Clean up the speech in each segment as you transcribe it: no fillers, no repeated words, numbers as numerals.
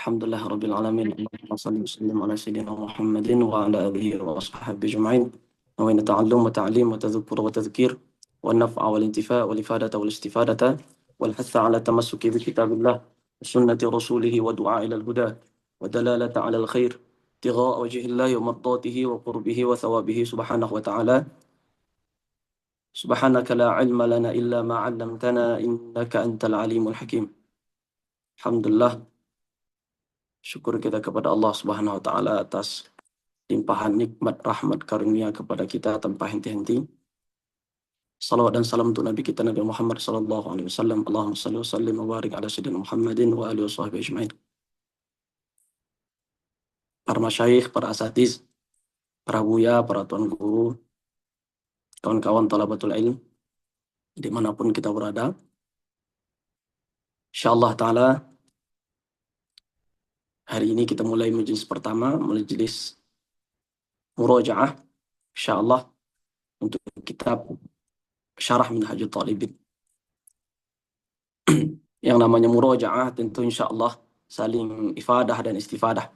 Alhamdulillah Rabbil Alamin. Allahumma salli wa sallim ala Sayyidina Muhammadin wa ala alihi wa ashabihi ajma'in. Wa ta'allum wa ta'lim wa tadhakkur wa tadhkir wa naf'a wal intifa' wal ifadata wal istifadata wal hatha ala tamassuki bi kitabillah wa sunnati rasulih wa du'a ila al-huda wa dalalata ala al-khair tigha'a wajhillahi wa mardatihi wa qurbihi wa thawabihi subhanahu wa ta'ala. Subhanaka la ilma lana illa ma 'allamtana innaka antal alimul hakim. Alhamdulillah, syukur kita kepada Allah Subhanahu wa taala atas limpahan nikmat rahmat karunia kepada kita tanpa henti-henti. Salawat dan salam untuk Nabi kita Nabi Muhammad sallallahu alaihi wasallam. Allahumma shalli wa sallim wa barik ala sayyidina Muhammadin wa alihi washabbihi ajmain. Para masyayikh, para asatiz, para buya, para tuan guru, kawan-kawan talabatul ilm dimanapun kita berada. Insyaallah taala hari ini kita mulai majelis pertama, majelis murajaah insyaallah untuk kitab Syarah Minhajul Talibin. Yang namanya murajaah tentu insyaallah saling ifadah dan istifadah.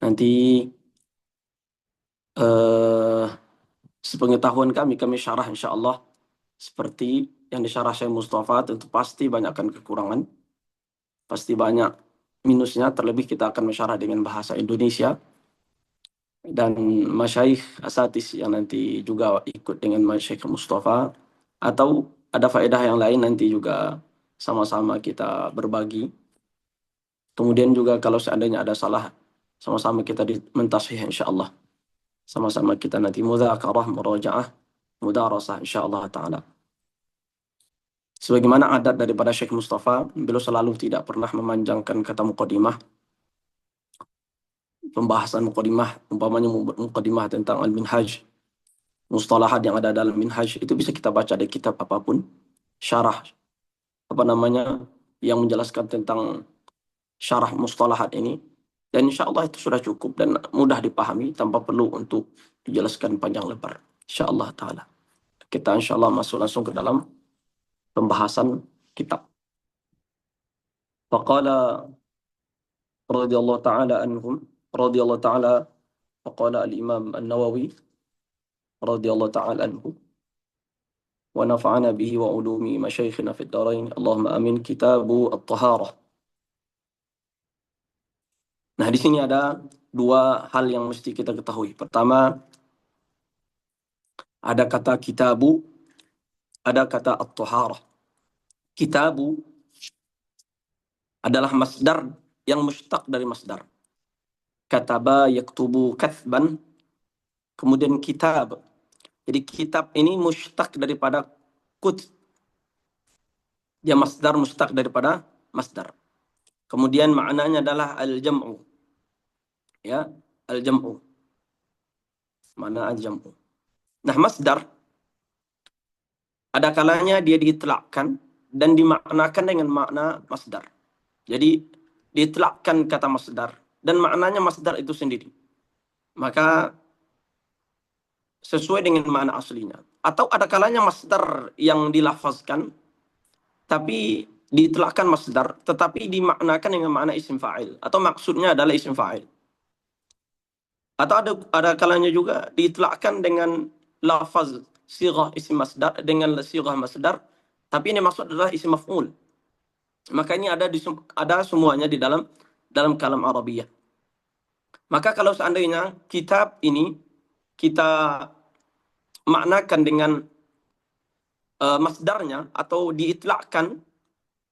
Nanti sepengetahuan kami syarah insyaallah seperti yang disyarah Syekh Mustafa, tentu pasti banyakkan kekurangan, pasti banyak minusnya, terlebih kita akan mensyarah dengan bahasa Indonesia. Dan masyayikh asatis yang nanti juga ikut dengan Syekh Mustafa, atau ada faedah yang lain nanti juga sama-sama kita berbagi. Kemudian juga kalau seandainya ada salah, sama-sama kita mentasihih insyaallah. Sama-sama kita nanti mudzakarah, murajaah, mudarasah insyaallah taala. Sebagaimana adat daripada Syekh Mustafa, beliau selalu tidak pernah memanjangkan kata muqaddimah. Pembahasan muqaddimah, umpamanya muqaddimah tentang al-minhaj, mustalahat yang ada dalam minhaj, itu bisa kita baca di kitab apapun, syarah yang menjelaskan tentang syarah mustalahat ini, dan insyaallah itu sudah cukup dan mudah dipahami tanpa perlu untuk dijelaskan panjang lebar insyaallah taala. Kita insyaallah masuk langsung ke dalam pembahasan kitab. Faqala radhiyallahu ta'ala anhum radhiyallahu ta'ala, faqala al-Imam An-Nawawi radhiyallahu ta'ala anhu wa nafa'ana bihi wa ulumi masyayikhina fid dharain Allahumma amin. Kitabu at-taharah. Nah, di sini ada dua hal yang mesti kita ketahui. Pertama, ada kata kitabu, ada kata at-taharah. Kitabu adalah masdar yang mustaq dari masdar. Kataba yaktubu kathban, kemudian kitab. Jadi kitab ini mustaq daripada kut. Dia masdar mustaq daripada masdar. Kemudian maknanya adalah al-jam'u. Ya, al-jam'u. Mana al-jam'u? Nah, masdar ada kalanya dia diitlaqkan dan dimaknakan dengan makna masdar. Jadi diitlaqkan kata masdar dan maknanya masdar itu sendiri. Maka sesuai dengan makna aslinya. Atau ada kalanya masdar yang dilafazkan tapi diitlaqkan masdar tetapi dimaknakan dengan makna isim fa'il atau maksudnya adalah isim fa'il. Atau ada kalanya juga diitlaqkan dengan lafaz sighah isim masdar dengan sighah masdar tapi ini maksud adalah isim maf'ul. Maka ini ada semuanya di dalam kalam Arabiyah. Maka kalau seandainya kitab ini kita maknakan dengan masdarnya atau diitlaqkan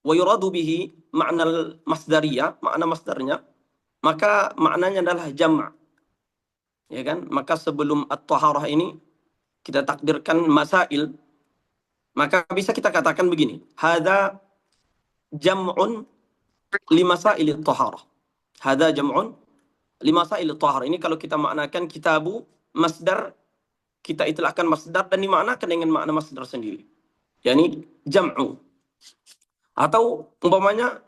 wa yuradu bihi makna masdariyah, makna masdarnya, maka maknanya adalah jama'. Ya kan? Maka sebelum at-taharah ini kita takdirkan masail, maka bisa kita katakan begini, hadza jam'un limasail at-taharah. Hadza jam'un limasail at-taharah. Ini kalau kita maknakan kitabu masdar, kita itlaqkan masdar dan dimaknakan dengan makna masdar sendiri. Yani jam'u. Atau umpamanya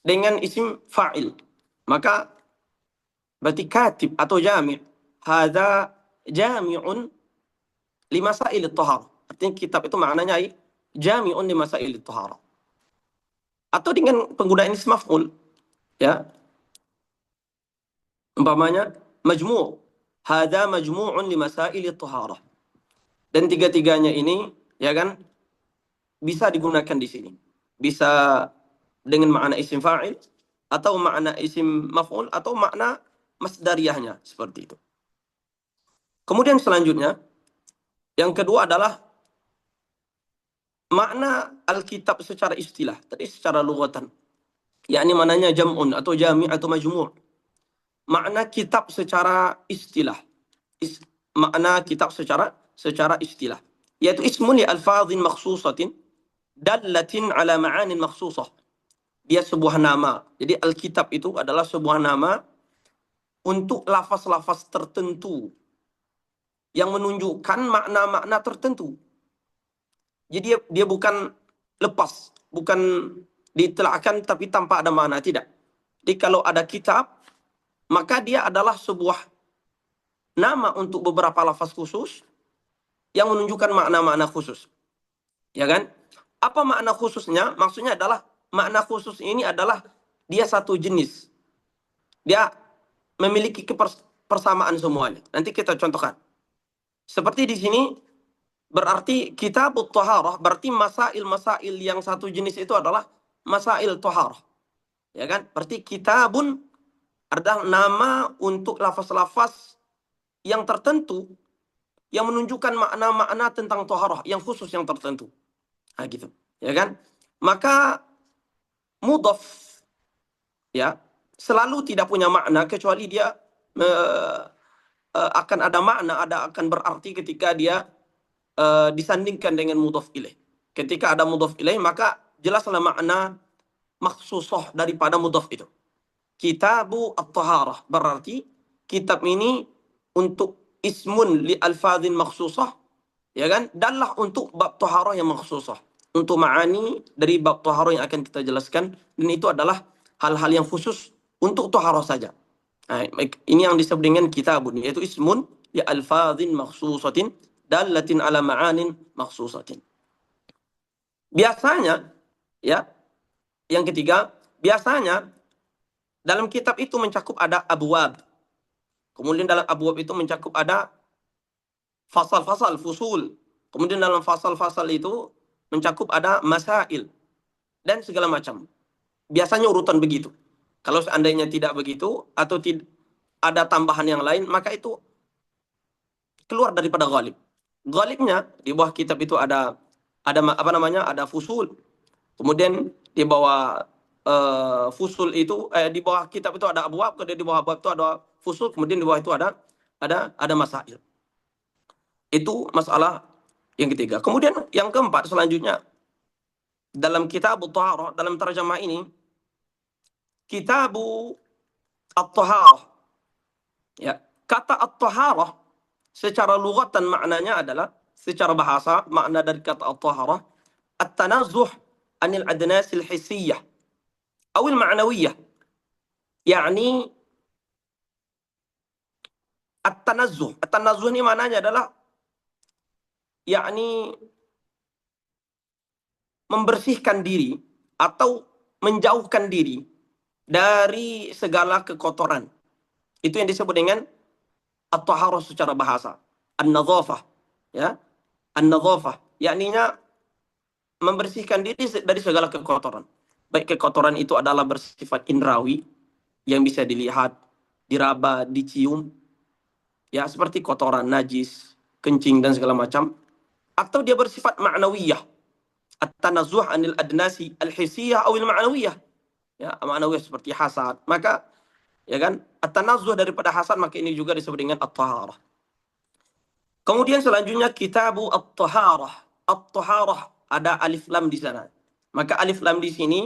dengan isim fa'il. Maka berarti katib atau jami'. Hadza jami'un limasail at-taharah. Artinya kitab itu maknanya jami'un limasail at-taharah. Atau dengan penggunaan isim maf'ul. Ya, umpamanya majmu'. Hada majmu'un li masail at-taharah. Dan tiga-tiganya ini, ya kan, bisa digunakan di sini. Bisa dengan makna isim fa'il, atau makna isim maf'ul, atau makna masdariyahnya, seperti itu. Kemudian selanjutnya, yang kedua adalah makna Alkitab secara istilah, tadi secara lughatan. Yakni mananya jam'un atau jami' atau majmu'. Makna kitab secara istilah. Makna kitab secara istilah. Yaitu ismun li alfadhin makhsusatin dallatin ala ma'anin makhsusah. Dia sebuah nama. Jadi Alkitab itu adalah sebuah nama untuk lafaz-lafaz tertentu yang menunjukkan makna-makna tertentu. Jadi dia bukan lepas, bukan ditelakkan tapi tanpa ada makna, tidak. Jadi kalau ada kitab, maka dia adalah sebuah nama untuk beberapa lafaz khusus yang menunjukkan makna-makna khusus. Ya kan? Apa makna khususnya? Maksudnya adalah makna khusus ini adalah dia satu jenis. Dia memiliki persamaan semuanya. Nanti kita contohkan. Seperti di sini berarti kitabut taharah, berarti masail-masail yang satu jenis itu adalah masail taharah. Ya kan? Berarti kitabun adalah nama untuk lafaz-lafaz yang tertentu yang menunjukkan makna-makna tentang taharah yang khusus yang tertentu. Nah, gitu. Ya kan? Maka mudhaf ya selalu tidak punya makna kecuali dia akan ada makna, akan berarti ketika dia disandingkan dengan mudhaf ilaih. Ketika ada mudhaf ilaih, maka jelaslah makna maksusah daripada mudhaf itu. Kitabu at-taharah berarti kitab ini untuk ismun li alfadhin maksusah, ya kan? Danlah untuk bab taharah yang maksusah, untuk ma'ani dari bab taharah yang akan kita jelaskan, dan itu adalah hal-hal yang khusus untuk taharah saja. Nah, ini yang disebut dengan kitabun, yaitu ismun li alfadhin maksusatin dalatin ala ma'anin maksusatin. Biasanya, ya, yang ketiga, biasanya dalam kitab itu mencakup ada abwab. Kemudian dalam abwab itu mencakup ada fasal-fasal, fusul. Kemudian dalam fasal-fasal itu mencakup ada masail dan segala macam. Biasanya urutan begitu. Kalau seandainya tidak begitu atau ada tambahan yang lain, maka itu keluar daripada ghalib. Ghalibnya di bawah kitab itu ada apa namanya? Ada fusul. Kemudian di bawah fusul itu di bawah kitab itu ada abwab, kemudian di bawah abwab itu ada fusul, kemudian di bawah itu ada masail. Itu masalah yang ketiga. Kemudian yang keempat selanjutnya dalam kitab at-taharah, dalam terjemah ini kitabu at-taharah. Ya, kata at-taharah secara lughatan maknanya adalah, secara bahasa makna dari kata at-taharah at-tanazzuh anil adnasil hissiyah atau al-ma'nawiyah. Yani at-tanazzuh. At-tanazzuh ini maknanya adalah yakni membersihkan diri atau menjauhkan diri dari segala kekotoran. Itu yang disebut dengan at-taharah secara bahasa. An-nadhafah, ya. An-nadhafah, yakninya membersihkan diri dari segala kekotoran. Baik kekotoran itu adalah bersifat indrawi yang bisa dilihat, diraba, dicium, ya, seperti kotoran, najis, kencing dan segala macam, atau dia bersifat ma'nawiyah, at-tanazzuh anil adnasi al-hissiyah atau al-ma'nawiyah, ya, ma'nawiyah seperti hasad. Maka, ya kan, at-tanazzuh daripada hasad, maka ini juga disebut dengan at-taharah. Kemudian selanjutnya kitabu at-taharah. At-taharah ada alif lam di sana. Maka alif lam di sini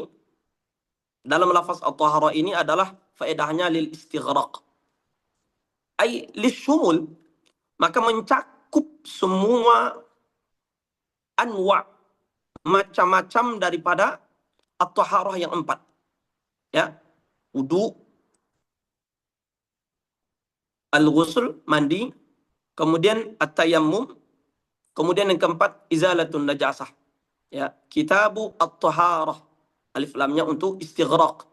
dalam lafaz at-taharah ini adalah faedahnya lil istighraq. Ai lisyumul, maka mencakup semua anwa, macam-macam daripada at-taharah yang empat. Ya, wudu, al-ghusl, mandi, kemudian at-tayammum, kemudian yang keempat izalatun najasah. Ya, kitabu at-taharah. Alif lamnya untuk istighraq.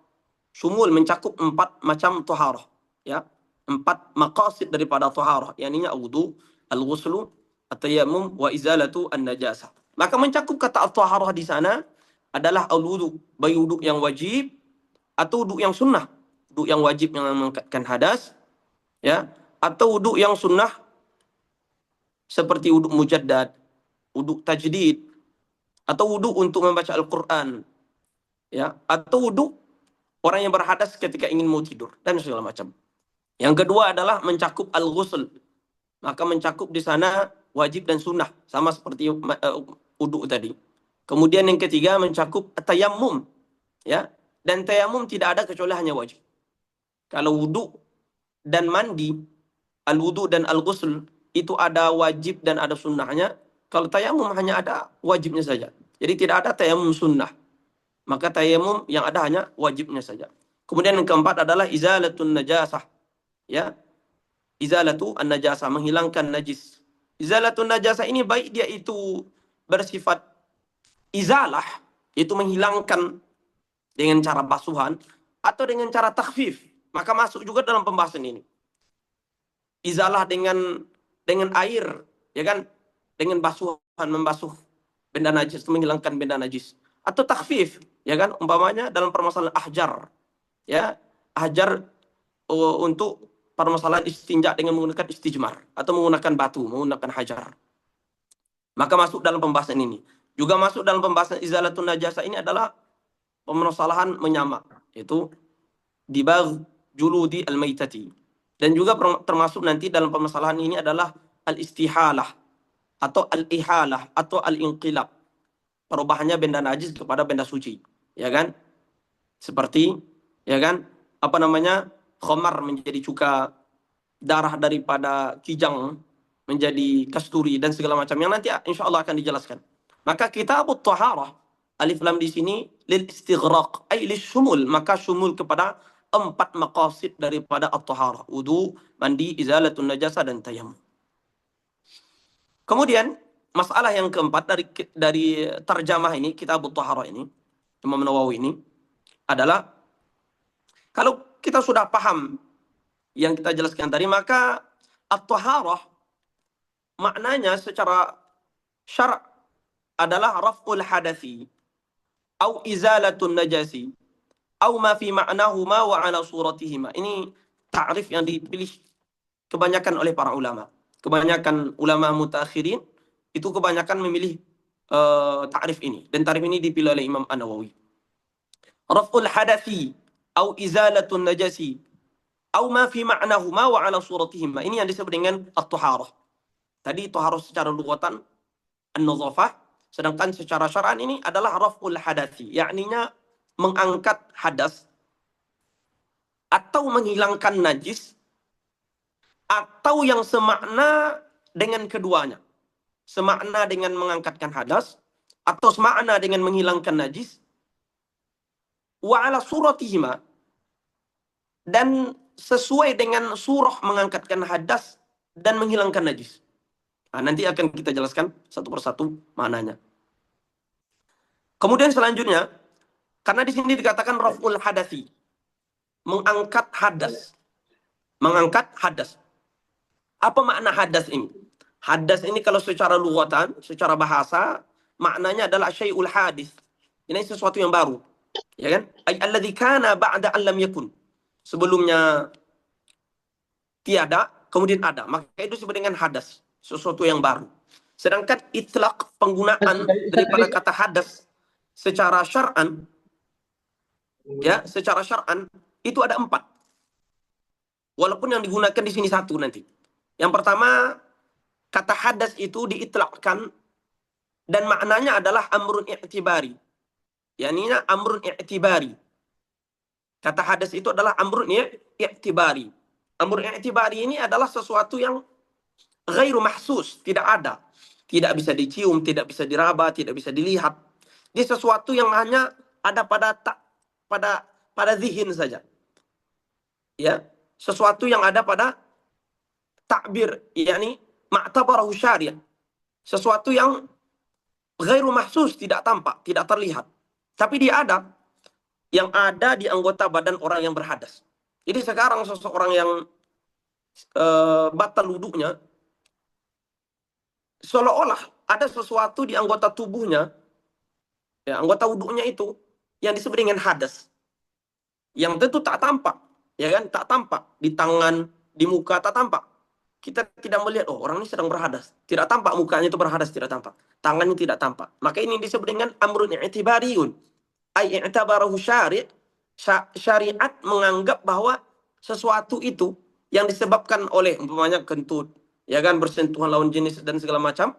Syumul mencakup 4 macam taharah, ya. 4 maqasid daripada taharah, yakni wudu, al-ghuslu, at-tayammum wa izalatu an-najasah. Maka mencakup kata at-taharah di sana adalah al-wudu, baik wudu yang wajib atau wudu yang sunnah. Wudu yang wajib yang mengangkatkan hadas, ya, atau wudu yang sunnah seperti wudu mujaddad, wudu tajdid, atau wudu untuk membaca Al-Qur'an, ya, atau wudu orang yang berhadas ketika ingin mau tidur dan segala macam. Yang kedua adalah mencakup al-ghusl. Maka mencakup di sana wajib dan sunnah sama seperti wudu tadi. Kemudian yang ketiga mencakup tayammum, ya. Dan tayammum tidak ada kecuali hanya wajib. Kalau wudu dan mandi, al-wudu dan al-ghusl itu ada wajib dan ada sunnahnya. Kalau tayammum hanya ada wajibnya saja. Jadi tidak ada tayammum sunnah. Maka tayammum yang ada hanya wajibnya saja. Kemudian yang keempat adalah izalatun najasah. Ya, izalatu an-najasah, menghilangkan najis. Izalatun najasah ini baik dia itu bersifat izalah, itu menghilangkan dengan cara basuhan, atau dengan cara takhfif. Maka masuk juga dalam pembahasan ini. Izalah dengan air, ya kan? Dengan basuhan, membasuh benda najis, menghilangkan benda najis. Atau takhfif, ya kan? Umpamanya dalam permasalahan ahjar, ya, ahjar untuk permasalahan istinja dengan menggunakan istijmar atau menggunakan batu, menggunakan hajar. Maka masuk dalam pembahasan ini. Juga masuk dalam pembahasan izalatun najasa ini adalah permasalahan menyamak, yaitu dibagh juludi al-maitati. Dan juga termasuk nanti dalam permasalahan ini adalah al-istihalah atau al-ihalah atau al-inqilab. Perubahannya benda najis kepada benda suci, ya kan? Seperti, ya kan? Apa namanya? Khamar menjadi cuka, darah daripada kijang menjadi kasturi dan segala macam yang nanti insya Allah akan dijelaskan. Maka kitabut taharah, alif lam di sini lil istighraq, ay lil syumul, maka syumul kepada 4 maqasid daripada at-taharah, wudu, mandi, izalatun najasa dan tayammum. Kemudian masalah yang keempat dari terjemah ini, kitabut taharah ini, Imam Nawawi ini adalah kalau kita sudah paham yang kita jelaskan tadi, maka at-taharah maknanya secara syara' adalah raf'ul hadathi au izalatun najasi au ma fi ma'nahuma wa ala suratihima. Ini ta'rif yang dipilih kebanyakan oleh para ulama. Kebanyakan ulama mutaakhirin itu kebanyakan memilih ta'rif ini, dan ta'rif ini dipilih oleh Imam An-Nawawi. Raf'ul hadathi au izalatun najasi au ma fi ma'nahuma wa ala suratihima. Ini yang disebut dengan at-taharah. Tadi taharah secara lughatan an-nadhafah, sedangkan secara syar'an ini adalah raf'ul hadathi, yakninya mengangkat hadas atau menghilangkan najis atau yang semakna dengan keduanya. Semakna dengan mengangkatkan hadas atau semakna dengan menghilangkan najis, wa ala suratihima, dan sesuai dengan surah mengangkatkan hadas dan menghilangkan najis. Nah, nanti akan kita jelaskan satu persatu maknanya. Kemudian selanjutnya, karena di sini dikatakan raf'ul hadathi, mengangkat hadas. Mengangkat hadas. Apa makna hadas ini? Hadas ini kalau secara lughatan, secara bahasa, maknanya adalah syai'ul hadis. Ini sesuatu yang baru. Ya kan? Ay alladzi kana ba'da an lam yakun. Sebelumnya tiada, kemudian ada. Maka itu disebut dengan hadas, sesuatu yang baru. Sedangkan itlaq, penggunaan daripada kata hadas secara syar'an, ya, secara syar'an itu ada 4. Walaupun yang digunakan di sini 1 nanti. Yang pertama, kata hadas itu diitlaqkan dan maknanya adalah amrun i'tibari. Yakninya amrun i'tibari. Kata hadas itu adalah amrun i'tibari. Amrun i'tibari ini adalah sesuatu yang ghairu mahsus, tidak ada. Tidak bisa dicium, tidak bisa diraba, tidak bisa dilihat. Dia sesuatu yang hanya ada pada zihin saja. Ya, sesuatu yang ada pada takbir, yakni ma'tabarahu syari'. Sesuatu yang ghairu mahsus, tidak tampak, tidak terlihat. Tapi dia ada. yang ada di anggota badan orang yang berhadas. Jadi sekarang seseorang yang batal wuduknya, seolah-olah ada sesuatu di anggota tubuhnya, ya, anggota wuduknya itu yang disebut dengan hadas, yang tentu tak tampak, ya kan, tak tampak di tangan, di muka tak tampak. Kita tidak melihat, oh orang ini sedang berhadas, tidak tampak mukanya itu berhadas, tidak tampak, tangannya tidak tampak. Maka ini disebut dengan amrun i'tibariun, ay i'tabarahu syariat menganggap bahwa sesuatu itu yang disebabkan oleh umpamanya kentut, ya kan, bersentuhan lawan jenis dan segala macam,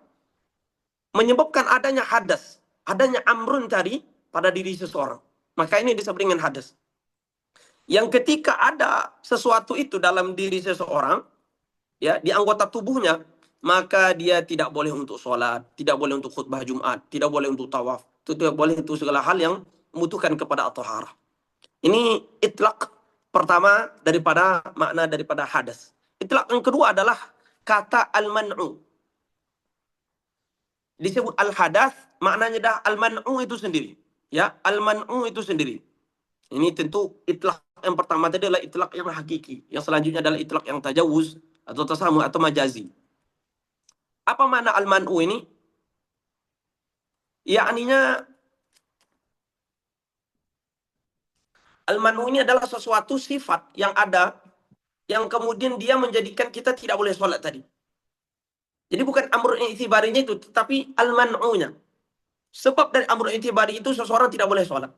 menyebabkan adanya hadas, adanya amrun tadi pada diri seseorang. Maka ini disebut dengan hadas. Yang ketika ada sesuatu itu dalam diri seseorang, ya, di anggota tubuhnya, maka dia tidak boleh untuk sholat, tidak boleh untuk khutbah Jumat, tidak boleh untuk tawaf, tidak boleh untuk segala hal yang membutuhkan kepada at-taharah. Ini itlaq pertama daripada makna daripada hadas. Itlaq yang kedua adalah kata al-man'u. Disebut al-hadas, maknanya dah al-man'u itu sendiri. Ya, al-man'u itu sendiri. Ini tentu itlaq yang pertama tadi adalah itlaq yang hakiki. Yang selanjutnya adalah itlaq yang tajawuz atau tasamu atau majazi. Apa makna al-man'u ini? Yakninya al-man'u ini adalah sesuatu sifat yang ada yang kemudian dia menjadikan kita tidak boleh sholat tadi. Jadi bukan amrun i'tibarinya itu, tetapi al-man'unya. Sebab dari amrun i'tibari itu seseorang tidak boleh sholat,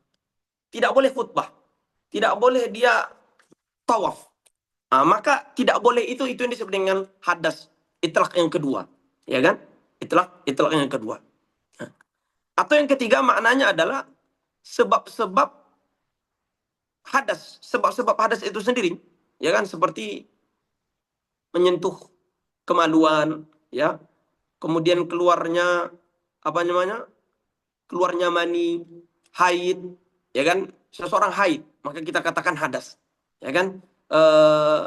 tidak boleh khutbah, tidak boleh dia tawaf. Nah, maka tidak boleh itu yang disebut dengan hadas, itlaq yang kedua, ya kan? Itlaq yang kedua. Nah, atau yang ketiga maknanya adalah sebab-sebab hadas, sebab-sebab hadas itu sendiri, ya kan? Seperti menyentuh kemaluan, ya, kemudian keluarnya apa namanya, keluarnya mani, haid, ya kan, seseorang haid maka kita katakan hadas, ya kan. eh,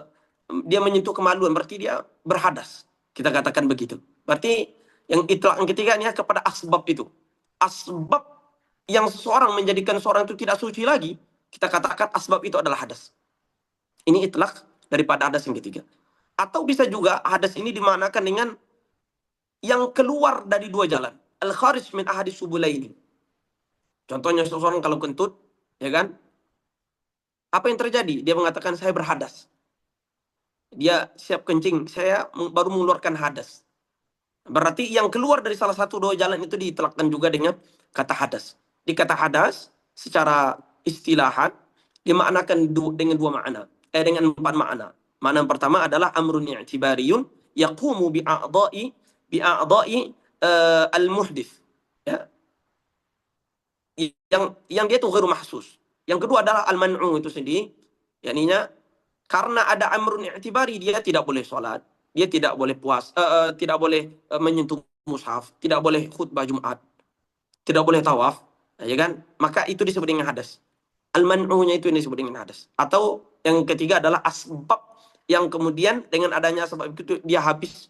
dia menyentuh kemaluan berarti dia berhadas, kita katakan begitu. Berarti yang itlaq yang ketiga ini kepada asbab itu, asbab yang seseorang menjadikan seorang itu tidak suci lagi, kita katakan asbab itu adalah hadas. Ini itlaq daripada hadas yang ketiga. Atau bisa juga hadas ini dimanakan dengan yang keluar dari dua jalan, al-kharij min ahadis subulaini. Contohnya seseorang kalau kentut, ya kan, apa yang terjadi? Dia mengatakan saya berhadas. Dia siap kencing, saya baru mengeluarkan hadas. Berarti yang keluar dari salah satu dua jalan itu ditelakkan juga dengan kata hadas. Di kata hadas secara istilahan dimaknakan dengan dua makna, dengan empat makna. Makna yang pertama adalah amrun i'tibariyun yaqumu bi'a'dha'i al-muhdits. Ya, yang dia itu ghairu mahsus. Yang kedua adalah al-man'u itu sendiri, yakninya karena ada amrun i'tibari dia tidak boleh sholat, dia tidak boleh tidak boleh menyentuh mushaf, tidak boleh khutbah Jumat, tidak boleh tawaf, ya kan? Maka itu disebut dengan hadas. Al-man'unya itu disebut dengan hadas. Atau yang ketiga adalah asbab yang kemudian dengan adanya sebab itu dia habis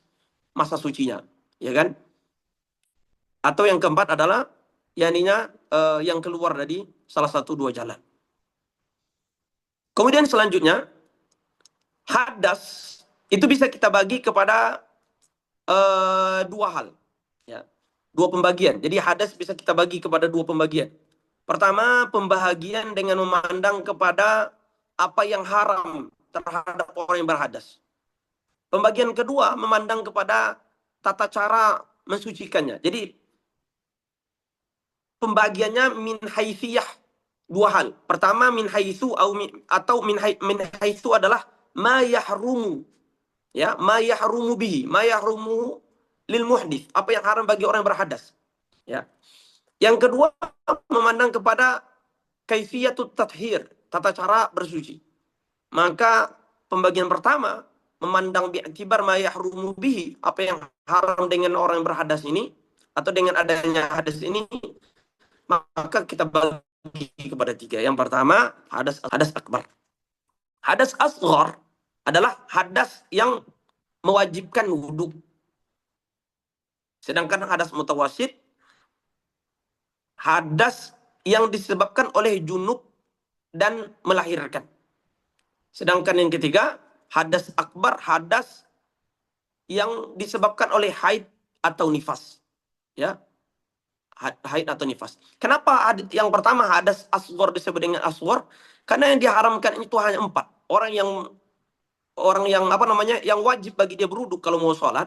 masa sucinya, ya kan? Atau yang keempat adalah yakninya yang keluar dari salah satu dua jalan. Kemudian selanjutnya hadas itu bisa kita bagi kepada dua hal, ya, dua pembagian. Jadi hadas bisa kita bagi kepada dua pembagian. Pertama, pembahagian dengan memandang kepada apa yang haram terhadap orang yang berhadas. Pembagian kedua, memandang kepada tata cara mensucikannya. Jadi pembagiannya min haitsiyah, dua hal. Pertama min haitsu atau min haitsu adalah ma yahrumu, ya, ma yahrumu bihi, ma yahrumu lil muhdits, apa yang haram bagi orang yang berhadas, ya. Yang kedua, memandang kepada kaifiyatut tathhir, tata cara bersuci. Maka pembagian pertama memandang bi'tibar ma yahrumu bihi, apa yang haram dengan orang yang berhadas ini atau dengan adanya hadas ini, maka kita bagi kepada tiga. Yang pertama, hadas akbar. Hadas asghar adalah hadas yang mewajibkan wudhu. Sedangkan hadas mutawasid, hadas yang disebabkan oleh junub dan melahirkan. Sedangkan yang ketiga, hadas akbar, hadas yang disebabkan oleh haid atau nifas. Ya, haid atau nifas. Kenapa yang pertama hadas asghar disebut dengan asghar? Karena yang diharamkan itu hanya 4. Orang yang apa namanya, yang wajib bagi dia berwudu kalau mau sholat.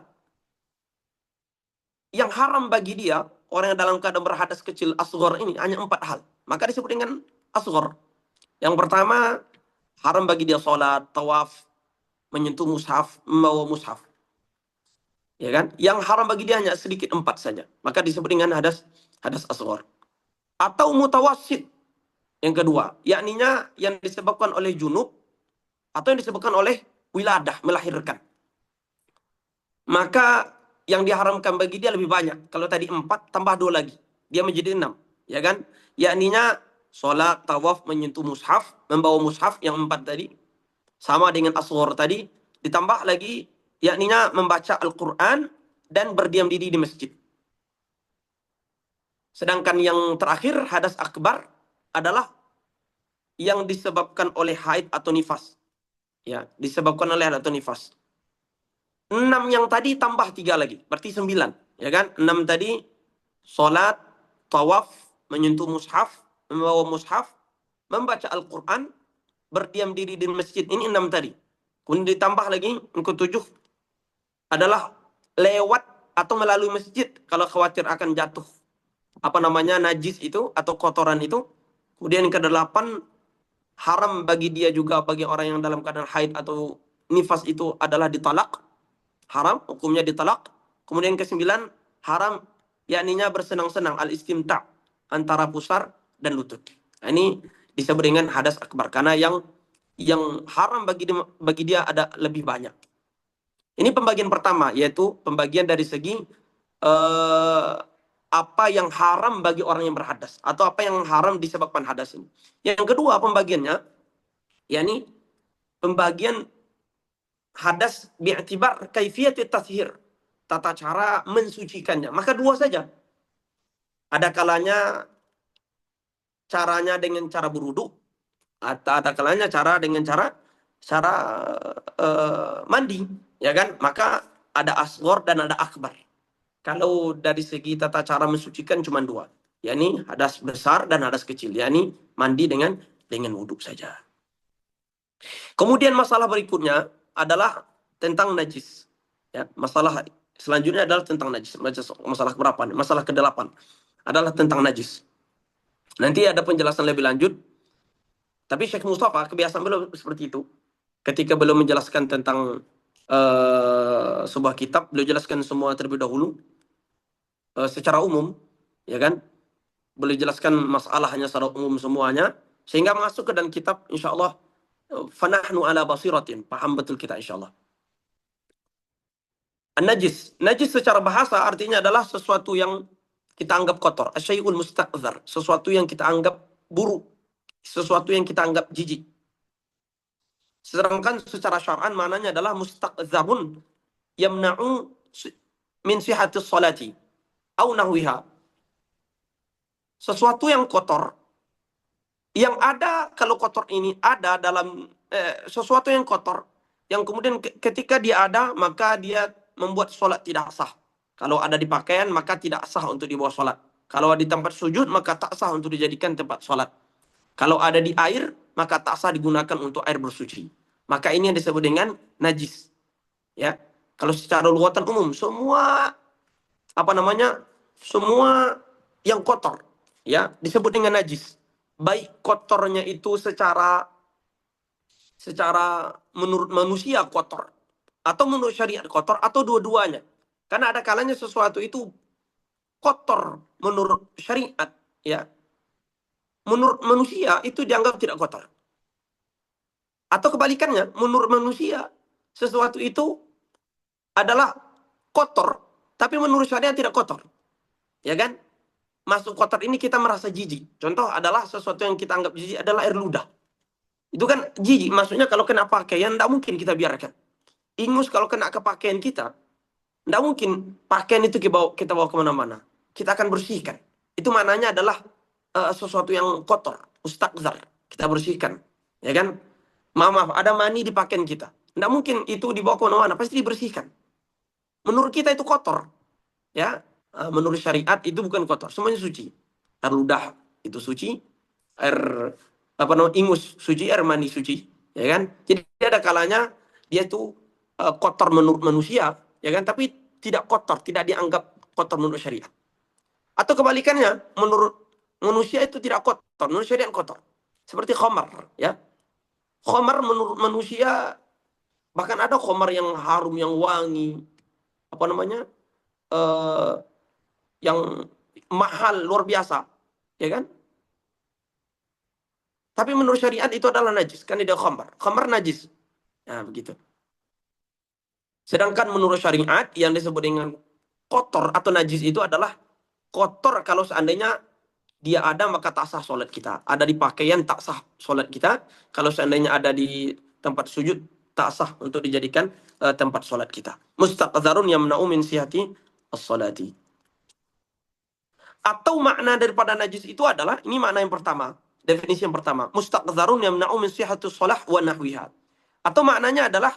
Yang haram bagi dia, orang yang dalam keadaan berhadas kecil asghar ini hanya 4 hal. Maka disebut dengan asghar. Yang pertama, haram bagi dia sholat, tawaf, menyentuh mushaf, membawa mushaf. Ya kan? Yang haram bagi dia hanya sedikit 4 saja. Maka disebut dengan hadas asghar. Atau mutawassit. Yang kedua, yakninya yang disebabkan oleh junub atau yang disebabkan oleh wiladah, melahirkan. Maka yang diharamkan bagi dia lebih banyak. Kalau tadi 4 tambah 2 lagi, dia menjadi 6, ya kan? Yakninya sholat, tawaf, menyentuh mushaf, membawa mushaf yang 4 tadi, sama dengan asghar tadi, ditambah lagi yakninya membaca Al-Qur'an dan berdiam diri di masjid. Sedangkan yang terakhir hadas akbar adalah yang disebabkan oleh haid atau nifas. Ya, disebabkan oleh haid atau nifas. 6 yang tadi tambah 3 lagi, berarti 9, ya kan? 6 tadi salat, tawaf, menyentuh mushaf, membawa mushaf, membaca Al-Qur'an, berdiam diri di masjid. Ini 6 tadi. Kemudian ditambah lagi yang ke-7 adalah lewat atau melalui masjid kalau khawatir akan jatuh apa namanya najis itu atau kotoran itu. Kemudian yang ke-8 haram bagi dia juga, bagi orang yang dalam keadaan haid atau nifas itu adalah ditalak. Haram, hukumnya ditalak. Kemudian ke-9 haram yakninya bersenang-senang, al-istimta' antara pusar dan lutut. Nah, ini disebut dengan hadas akbar karena yang haram bagi dia ada lebih banyak. Ini pembagian pertama, yaitu pembagian dari segi apa yang haram bagi orang yang berhadas atau apa yang haram disebabkan hadas ini. Yang kedua pembagiannya, yakni pembagian hadas bi'tibar kaifiyati tathhir, tata cara mensucikannya. Maka 2 saja. Ada kalanya caranya dengan cara berwudu, atau ada kalanya dengan cara mandi, ya kan? Maka ada asghar dan ada akbar. Kalau dari segi tata cara mensucikan cuma 2, yakni hadas besar dan hadas kecil, yakni mandi dengan wudu saja. Kemudian masalah berikutnya adalah tentang najis. Ya, masalah selanjutnya adalah tentang najis. Masalah berapa nih? Masalah ke-8 adalah tentang najis. Nanti ada penjelasan lebih lanjut. Tapi Syekh Mustafa kebiasaan beliau seperti itu. Ketika beliau menjelaskan tentang sebuah kitab, beliau jelaskan semua terlebih dahulu secara umum, ya kan? Beliau jelaskan masalahnya secara umum semuanya, sehingga masuk ke dalam kitab, insyaallah fanahnu ala basiratin, paham betul kita insyaallah. An-najis. Najis secara bahasa artinya adalah sesuatu yang kita anggap kotor. Asyai'ul mustaqdzar. Sesuatu yang kita anggap buruk. Sesuatu yang kita anggap jijik. Sedangkan secara syar'an maknanya adalah mustaqdzarun yamna'u min sihhatis salati au nahwiha. Sesuatu yang kotor. Yang ada, kalau kotor ini ada dalam sesuatu yang kotor, yang kemudian ketika dia ada, maka dia membuat sholat tidak sah. Kalau ada di pakaian, maka tidak sah untuk dibawa sholat. Kalau di tempat sujud, maka tak sah untuk dijadikan tempat sholat. Kalau ada di air, maka tak sah digunakan untuk air bersuci. Maka ini yang disebut dengan najis. Ya, kalau secara lughatan umum, semua semua yang kotor, ya, disebut dengan najis. Baik kotornya itu secara menurut manusia kotor, atau menurut syariat kotor, atau dua-duanya. Karena ada kalanya sesuatu itu kotor menurut syariat, ya. Menurut manusia itu dianggap tidak kotor. Atau kebalikannya, menurut manusia sesuatu itu adalah kotor, tapi menurut syariat tidak kotor. Ya kan? Masuk kotor ini kita merasa jijik. Contoh adalah sesuatu yang kita anggap jijik adalah air ludah. Itu kan jijik, maksudnya kalau kena pakaian tidak mungkin kita biarkan. Ingus kalau kena ke pakaian kita, tidak mungkin pakaian itu kita bawa kemana-mana. Kita akan bersihkan. Itu maknanya adalah sesuatu yang kotor, mustaqdzar. kita bersihkan, ya kan? Maaf, ada mani di pakaian kita. Tidak mungkin itu dibawa ke mana-mana, pasti dibersihkan. Menurut kita itu kotor, ya. Menurut syariat itu bukan kotor, semuanya suci. Air ludah itu suci, air ingus suci, air mani suci, ya kan? Jadi ada kalanya dia itu kotor menurut manusia, ya kan? Tapi tidak kotor, tidak dianggap kotor menurut syariat. Atau kebalikannya, menurut manusia itu tidak kotor, menurut syariat kotor. Seperti khamar, ya. Khamar menurut manusia, bahkan ada khamar yang harum, yang wangi, eh, yang mahal, luar biasa, ya kan? Tapi menurut syariat itu adalah najis, kan tidak khamar. Khamar najis. Nah, begitu. Sedangkan menurut syariat yang disebut dengan kotor atau najis itu adalah kotor kalau seandainya dia ada maka tak sah sholat kita. Ada di pakaian tak sah sholat kita. Kalau seandainya ada di tempat sujud tak sah untuk dijadikan tempat sholat kita. Mustaqdzarun yamna'u min sihati as-salati. Atau makna daripada najis itu adalah, ini makna yang pertama, definisi yang pertama, mustaqdzarun yamna'u min sihhati shalah wa nahwiha. Atau maknanya adalah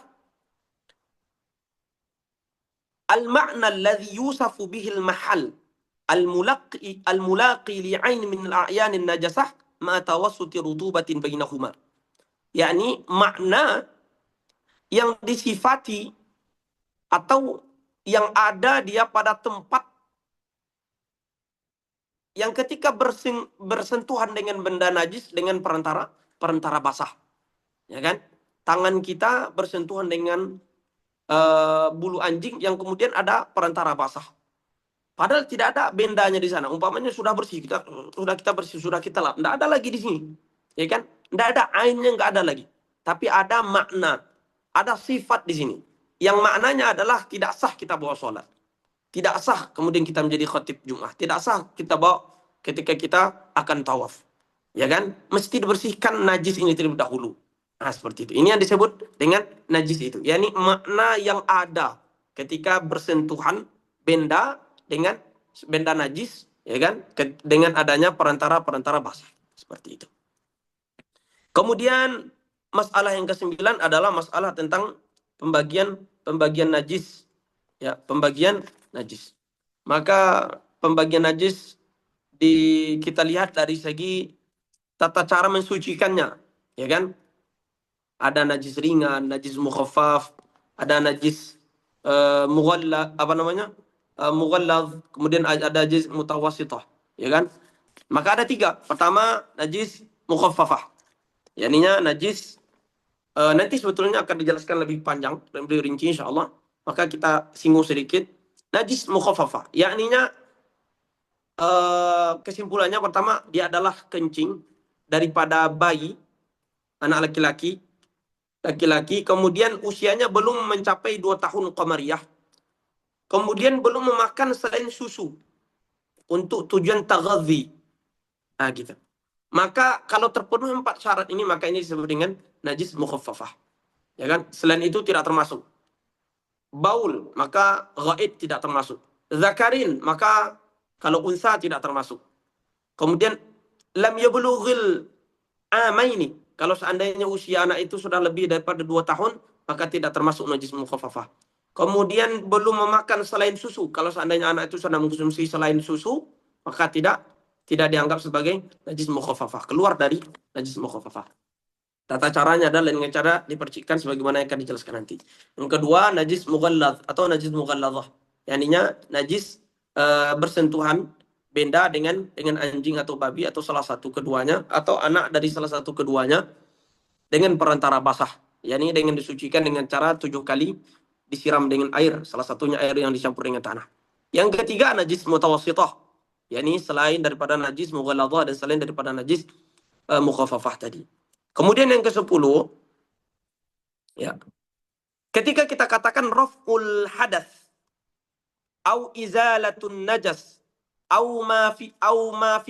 al-ma'na alladhi yusafu bihi al-mahal al-mulaqi li'ain min al-a'yan an-najasah ma tawassuti rutubatin bainahuma. yakni makna yang disifati atau yang ada dia pada tempat yang ketika bersentuhan dengan benda najis dengan perantara basah, ya kan? Tangan kita bersentuhan dengan bulu anjing yang kemudian ada perantara basah. Padahal tidak ada bendanya di sana. Umpamanya sudah bersih, kita bersih, sudah kita lap, tidak ada lagi di sini, ya kan? Tidak ada, ainnya nggak ada lagi. Tapi ada makna, ada sifat di sini. Yang maknanya adalah tidak sah kita bawa sholat. Tidak sah kemudian kita menjadi khatib Jumat. Tidak sah kita bawa ketika kita akan tawaf. Ya kan? Mesti dibersihkan najis ini terlebih dahulu. Nah, seperti itu. Ini yang disebut dengan najis itu. yakni makna yang ada ketika bersentuhan benda dengan benda najis, ya kan? Dengan adanya perantara basah. Seperti itu. Kemudian masalah yang ke-9 adalah masalah tentang pembagian najis. Ya, pembagian najis. Maka pembagian najis kita lihat dari segi tata cara mensucikannya, ya kan? Ada najis ringan, najis mukhaffaf, ada najis mughallaz, kemudian ada najis mutawassithah, ya kan? Maka ada 3. Pertama, najis mukhaffafah. Yakninya najis nanti sebetulnya akan dijelaskan lebih panjang dan lebih rinci insyaallah. Maka kita singgung sedikit. Najis mukhaffafah, yakninya kesimpulannya pertama, dia adalah kencing daripada bayi, anak laki-laki, kemudian usianya belum mencapai 2 tahun qamariyah, kemudian belum memakan selain susu untuk tujuan taghadzi. Nah, gitu. Maka kalau terpenuhi 4 syarat ini, maka ini disebut dengan najis mukhaffafah. Ya kan? Selain itu tidak termasuk. Baul, maka ghaid tidak termasuk. Zakarin, maka kalau unsa tidak termasuk. Kemudian lam yablughil amaini, kalau seandainya usia anak itu sudah lebih daripada 2 tahun, maka tidak termasuk najis mukhaffafah. Kemudian belum memakan selain susu, kalau seandainya anak itu sudah mengkonsumsi selain susu, maka tidak dianggap sebagai najis mukhaffafah, keluar dari najis mukhaffafah. Tata caranya adalah dengan cara dipercikkan sebagaimana yang akan dijelaskan nanti. Yang kedua, najis mughallaz atau najis mughallazah. Yakninya najis bersentuhan benda dengan anjing atau babi atau salah satu keduanya atau anak dari salah satu keduanya dengan perantara basah. Yakni dengan disucikan dengan cara 7 kali disiram dengan air, salah satunya air yang dicampur dengan tanah. Yang ketiga, najis mutawassithah. Yakni selain daripada najis mughallazah dan selain daripada najis mukhaffafah tadi. Kemudian yang ke-10, ya. Ketika kita katakan raf'ul hadath au izalatun najas au ma fi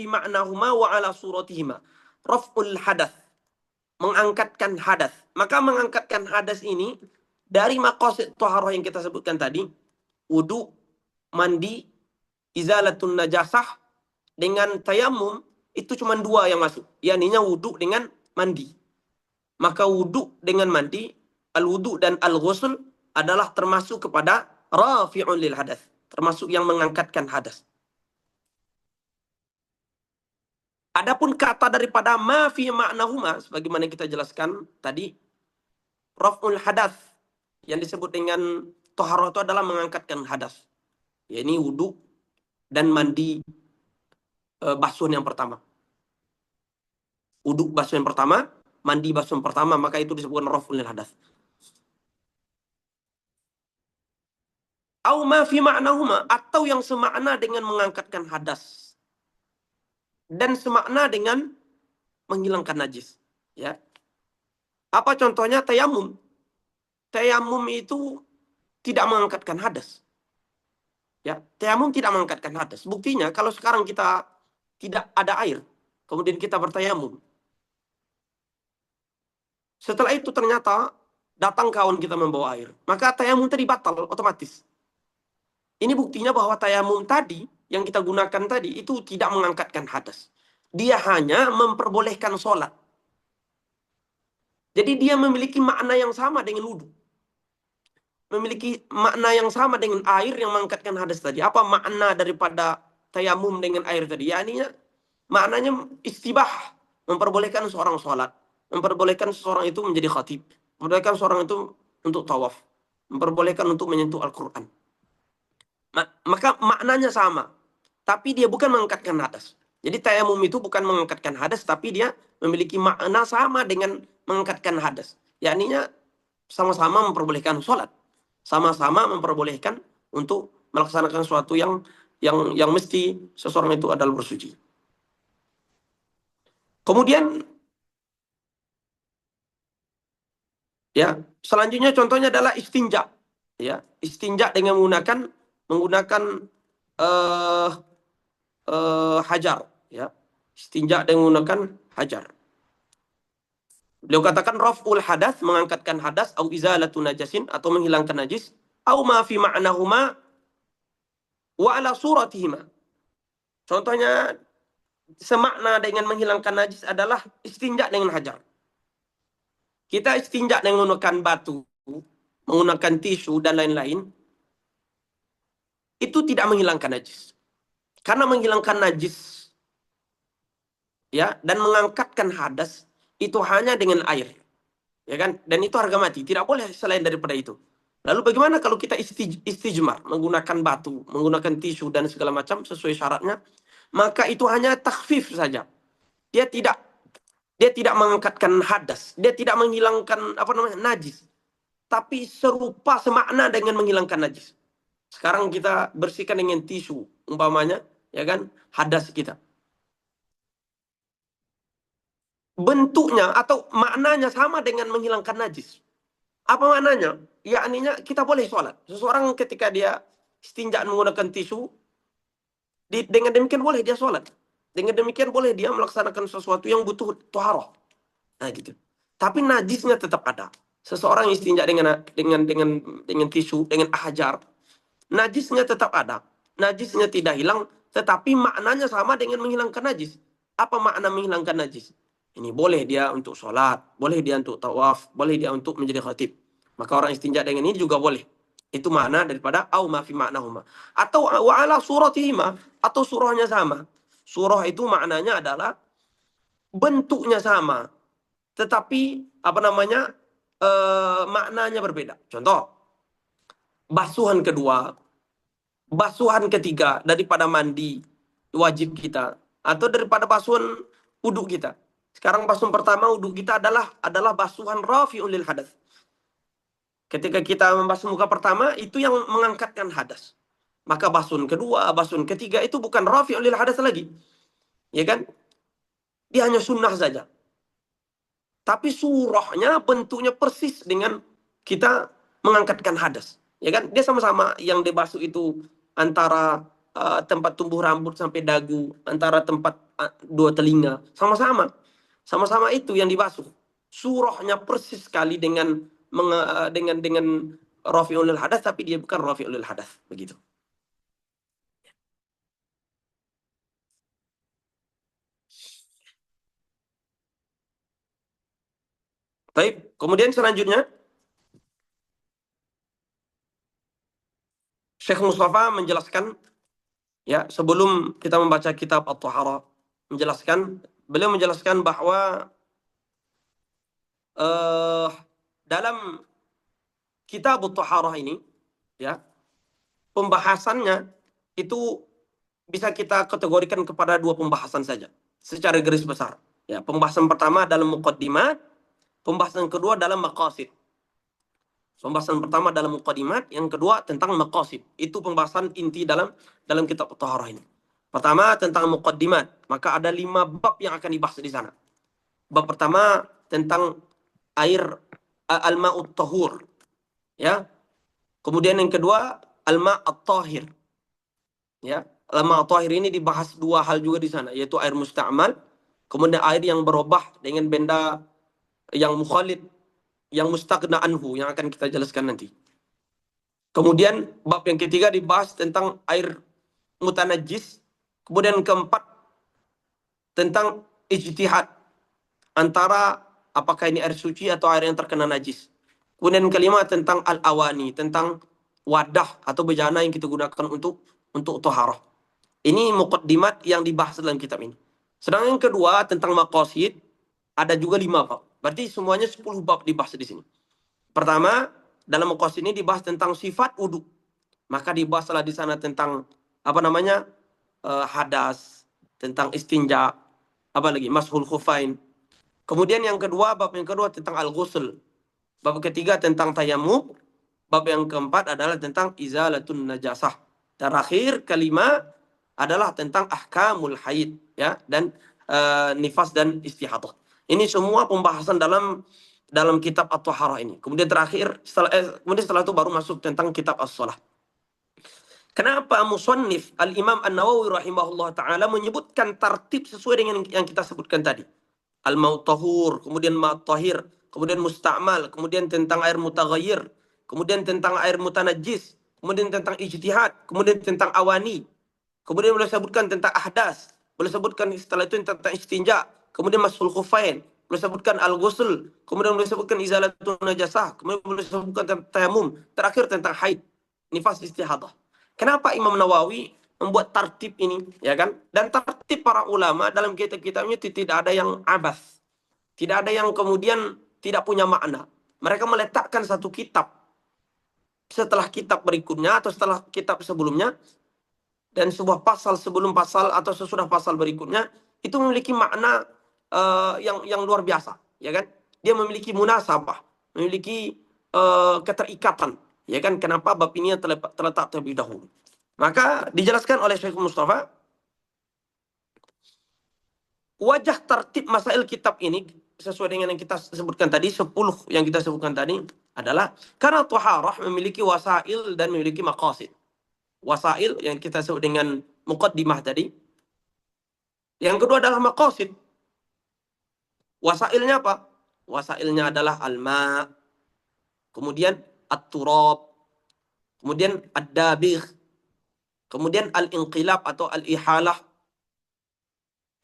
ma'nahuma wa ala suratihima. Raf'ul hadath, mengangkatkan hadas. Maka mengangkatkan hadas ini dari maqasid thaharah yang kita sebutkan tadi, wudu, mandi, izalatun najasah dengan tayamum, itu cuma 2 yang masuk. Yakninya wudu dengan mandi. Maka wudhu dengan mandi, al-wudhu dan al-ghusl adalah termasuk kepada rafi'un lil hadas. Termasuk yang mengangkatkan hadas. Adapun kata daripada ma fi ma'nahuma, sebagaimana kita jelaskan tadi, raf'ul hadas. Yang disebut dengan toharoh itu adalah mengangkatkan hadas. Ya, ini wudhu dan mandi basuhan yang pertama. Wudhu basuhan pertama, mandi basuhan pertama, maka itu disebutkan raf'ul hadas. Au ma fi ma'nahuma, atau yang semakna dengan mengangkatkan hadas dan semakna dengan menghilangkan najis, ya. Apa contohnya? Tayamum. Tayamum itu tidak mengangkatkan hadas, ya. Tayamum tidak mengangkatkan hadas. Buktinya kalau sekarang kita tidak ada air, kemudian kita bertayamum, setelah itu ternyata datang kawan kita membawa air, maka tayamum tadi batal otomatis. Ini buktinya bahwa tayamum tadi yang kita gunakan tadi itu tidak mengangkatkan hadas. Dia hanya memperbolehkan sholat. Jadi dia memiliki makna yang sama dengan wudhu. Memiliki makna yang sama dengan air yang mengangkatkan hadas tadi. Apa makna daripada tayamum dengan air tadi? Ya, ininya maknanya istibah. Memperbolehkan seorang sholat. Memperbolehkan seseorang itu menjadi khatib. Memperbolehkan seorang itu untuk tawaf. Memperbolehkan untuk menyentuh Al-Quran. Maka maknanya sama, tapi dia bukan mengangkatkan hadas. Jadi tayamum itu bukan mengangkatkan hadas, tapi dia memiliki makna sama dengan mengangkatkan hadas. Yakninya sama-sama memperbolehkan sholat, sama-sama memperbolehkan untuk melaksanakan sesuatu yang mesti seseorang itu adalah bersuci. Kemudian ya, selanjutnya contohnya adalah istinja. Ya, istinja dengan menggunakan eh, hajar, ya. Istinja dengan menggunakan hajar. Beliau katakan raf'ul hadas, mengangkatkan hadas, au izalatu najasin, atau menghilangkan najis, au ma fi ma'nahuma wa ala suratihima. Contohnya semakna dengan menghilangkan najis adalah istinja dengan hajar. Kita istinja dengan menggunakan batu, menggunakan tisu dan lain-lain, itu tidak menghilangkan najis. Karena menghilangkan najis, ya, dan mengangkatkan hadas itu hanya dengan air, ya kan? Dan itu harga mati, tidak boleh selain daripada itu. Lalu bagaimana kalau kita istijmar, menggunakan batu, menggunakan tisu dan segala macam sesuai syaratnya? Maka itu hanya takhfif saja. Dia tidak dia tidak mengangkatkan hadas, dia tidak menghilangkan apa namanya najis, tapi serupa semakna dengan menghilangkan najis. Sekarang kita bersihkan dengan tisu umpamanya, ya kan? Hadas kita. Bentuknya atau maknanya sama dengan menghilangkan najis. Apa maknanya? Yakninya kita boleh sholat. Seseorang ketika dia istinja menggunakan tisu, dengan demikian boleh dia sholat. Dengan demikian boleh dia melaksanakan sesuatu yang butuh toharoh. Nah gitu. Tapi najisnya tetap ada. Seseorang istinja dengan tisu, dengan hajar, najisnya tetap ada. Najisnya tidak hilang, tetapi maknanya sama dengan menghilangkan najis. Apa makna menghilangkan najis? Ini boleh dia untuk sholat, boleh dia untuk tawaf, boleh dia untuk menjadi khatib. Maka orang istinja dengan ini juga boleh. Itu makna daripada au ma fi ma'nahuma. Atau wa ala suratihima, atau surahnya sama. Surah itu maknanya adalah bentuknya sama, tetapi apa namanya? Maknanya berbeda. Contoh, basuhan kedua, basuhan ketiga daripada mandi wajib kita, atau daripada basuhan wudhu kita. Sekarang basuhan pertama wudhu kita adalah basuhan rafi'ul lil hadas. Ketika kita membasuh muka pertama, itu yang mengangkatkan hadas. Maka basuhan kedua, basuhan ketiga itu bukan rafi'ul lil hadas lagi. Ya kan? Dia hanya sunnah saja. Tapi surahnya bentuknya persis dengan kita mengangkatkan hadas. Ya kan? Dia sama-sama yang dibasuh itu antara tempat tumbuh rambut sampai dagu, antara tempat dua telinga, sama-sama. Sama-sama itu yang dibasuh. Surahnya persis sekali dengan rafi'ul hadas, tapi dia bukan rafi'ul hadas, begitu. Baik, kemudian selanjutnya Syekh Mustafa menjelaskan, ya, sebelum kita membaca kitab At-Taharah, beliau menjelaskan bahwa eh, dalam kitab At-Taharah ini, ya, pembahasannya itu bisa kita kategorikan kepada dua pembahasan saja secara garis besar. Ya, pembahasan pertama dalam muqaddimat, pembahasan kedua dalam maqasid. Pembahasan pertama dalam muqaddimat, yang kedua tentang maqasid. Itu pembahasan inti dalam kitab At-Taharah ini. Pertama tentang muqaddimat, maka ada 5 bab yang akan dibahas di sana. Bab pertama tentang air al-ma'ut tahur, ya. Kemudian yang kedua al-ma'at tahir, ya. Al-ma'at tahir ini dibahas 2 hal juga di sana, yaitu air musta'mal, kemudian air yang berubah dengan benda yang mukhalid, yang mustaghna anhu, yang akan kita jelaskan nanti. Kemudian bab yang ketiga dibahas tentang air mutanajjis. Kemudian keempat tentang ijtihad antara apakah ini air suci atau air yang terkena najis. Kemudian kelima tentang al-awani, tentang wadah atau bejana yang kita gunakan untuk taharah. Ini muqaddimat yang dibahas dalam kitab ini. Sedangkan yang kedua tentang maqasid ada juga 5 bab. Berarti semuanya 10 bab dibahas di sini. Pertama, dalam maqasid ini dibahas tentang sifat wudu. Maka dibahaslah di sana tentang apa namanya? Hadas, tentang istinja, apa lagi? Mashul khufain. Kemudian yang kedua, bab yang kedua tentang al-ghusl. Bab ketiga tentang tayammum. Bab yang keempat adalah tentang izalatun najasah. Terakhir kelima adalah tentang ahkamul haid, ya, dan nifas dan istihadah. Ini semua pembahasan dalam kitab At-Taharah ini. Kemudian setelah itu baru masuk tentang kitab As-Shalah. Kenapa musannif Al-Imam An-Nawawi rahimahullah ta'ala menyebutkan tartib sesuai dengan yang kita sebutkan tadi. Al-maut tahur, kemudian ma'at tahir, kemudian musta'mal, kemudian tentang air mutaghayyir, kemudian tentang air mutanajjis, kemudian tentang ijtihad, kemudian tentang awani, kemudian boleh sebutkan tentang ahdas, boleh sebutkan setelah itu tentang istinja, kemudian masul khufain, boleh sebutkan al-ghusl, kemudian boleh sebutkan izalatun najasah, kemudian boleh sebutkan tentang tayamum, terakhir tentang haid, nifas, istihadah. Kenapa Imam Nawawi membuat tartib ini, ya kan? Dan tartib para ulama dalam kitab-kitabnya tidak ada yang abas. Tidak ada yang kemudian tidak punya makna. Mereka meletakkan satu kitab setelah kitab berikutnya atau setelah kitab sebelumnya, dan sebuah pasal sebelum pasal atau sesudah pasal berikutnya itu memiliki makna yang luar biasa, ya kan? Dia memiliki munasabah, memiliki keterikatan, ya kan? Kenapa bab ini yang terletak terlebih dahulu? Maka dijelaskan oleh Syekh Mustafa, wajah tertib masail kitab ini sesuai dengan yang kita sebutkan tadi, 10 yang kita sebutkan tadi adalah karena taharah memiliki wasail dan memiliki maqasid. Wasail yang kita sebut dengan muqaddimah tadi. Yang kedua adalah maqasid. Wasailnya apa? Wasailnya adalah al-ma', kemudian at-turab, kemudian ad-dabigh, kemudian al-inqilab atau al-ihalah,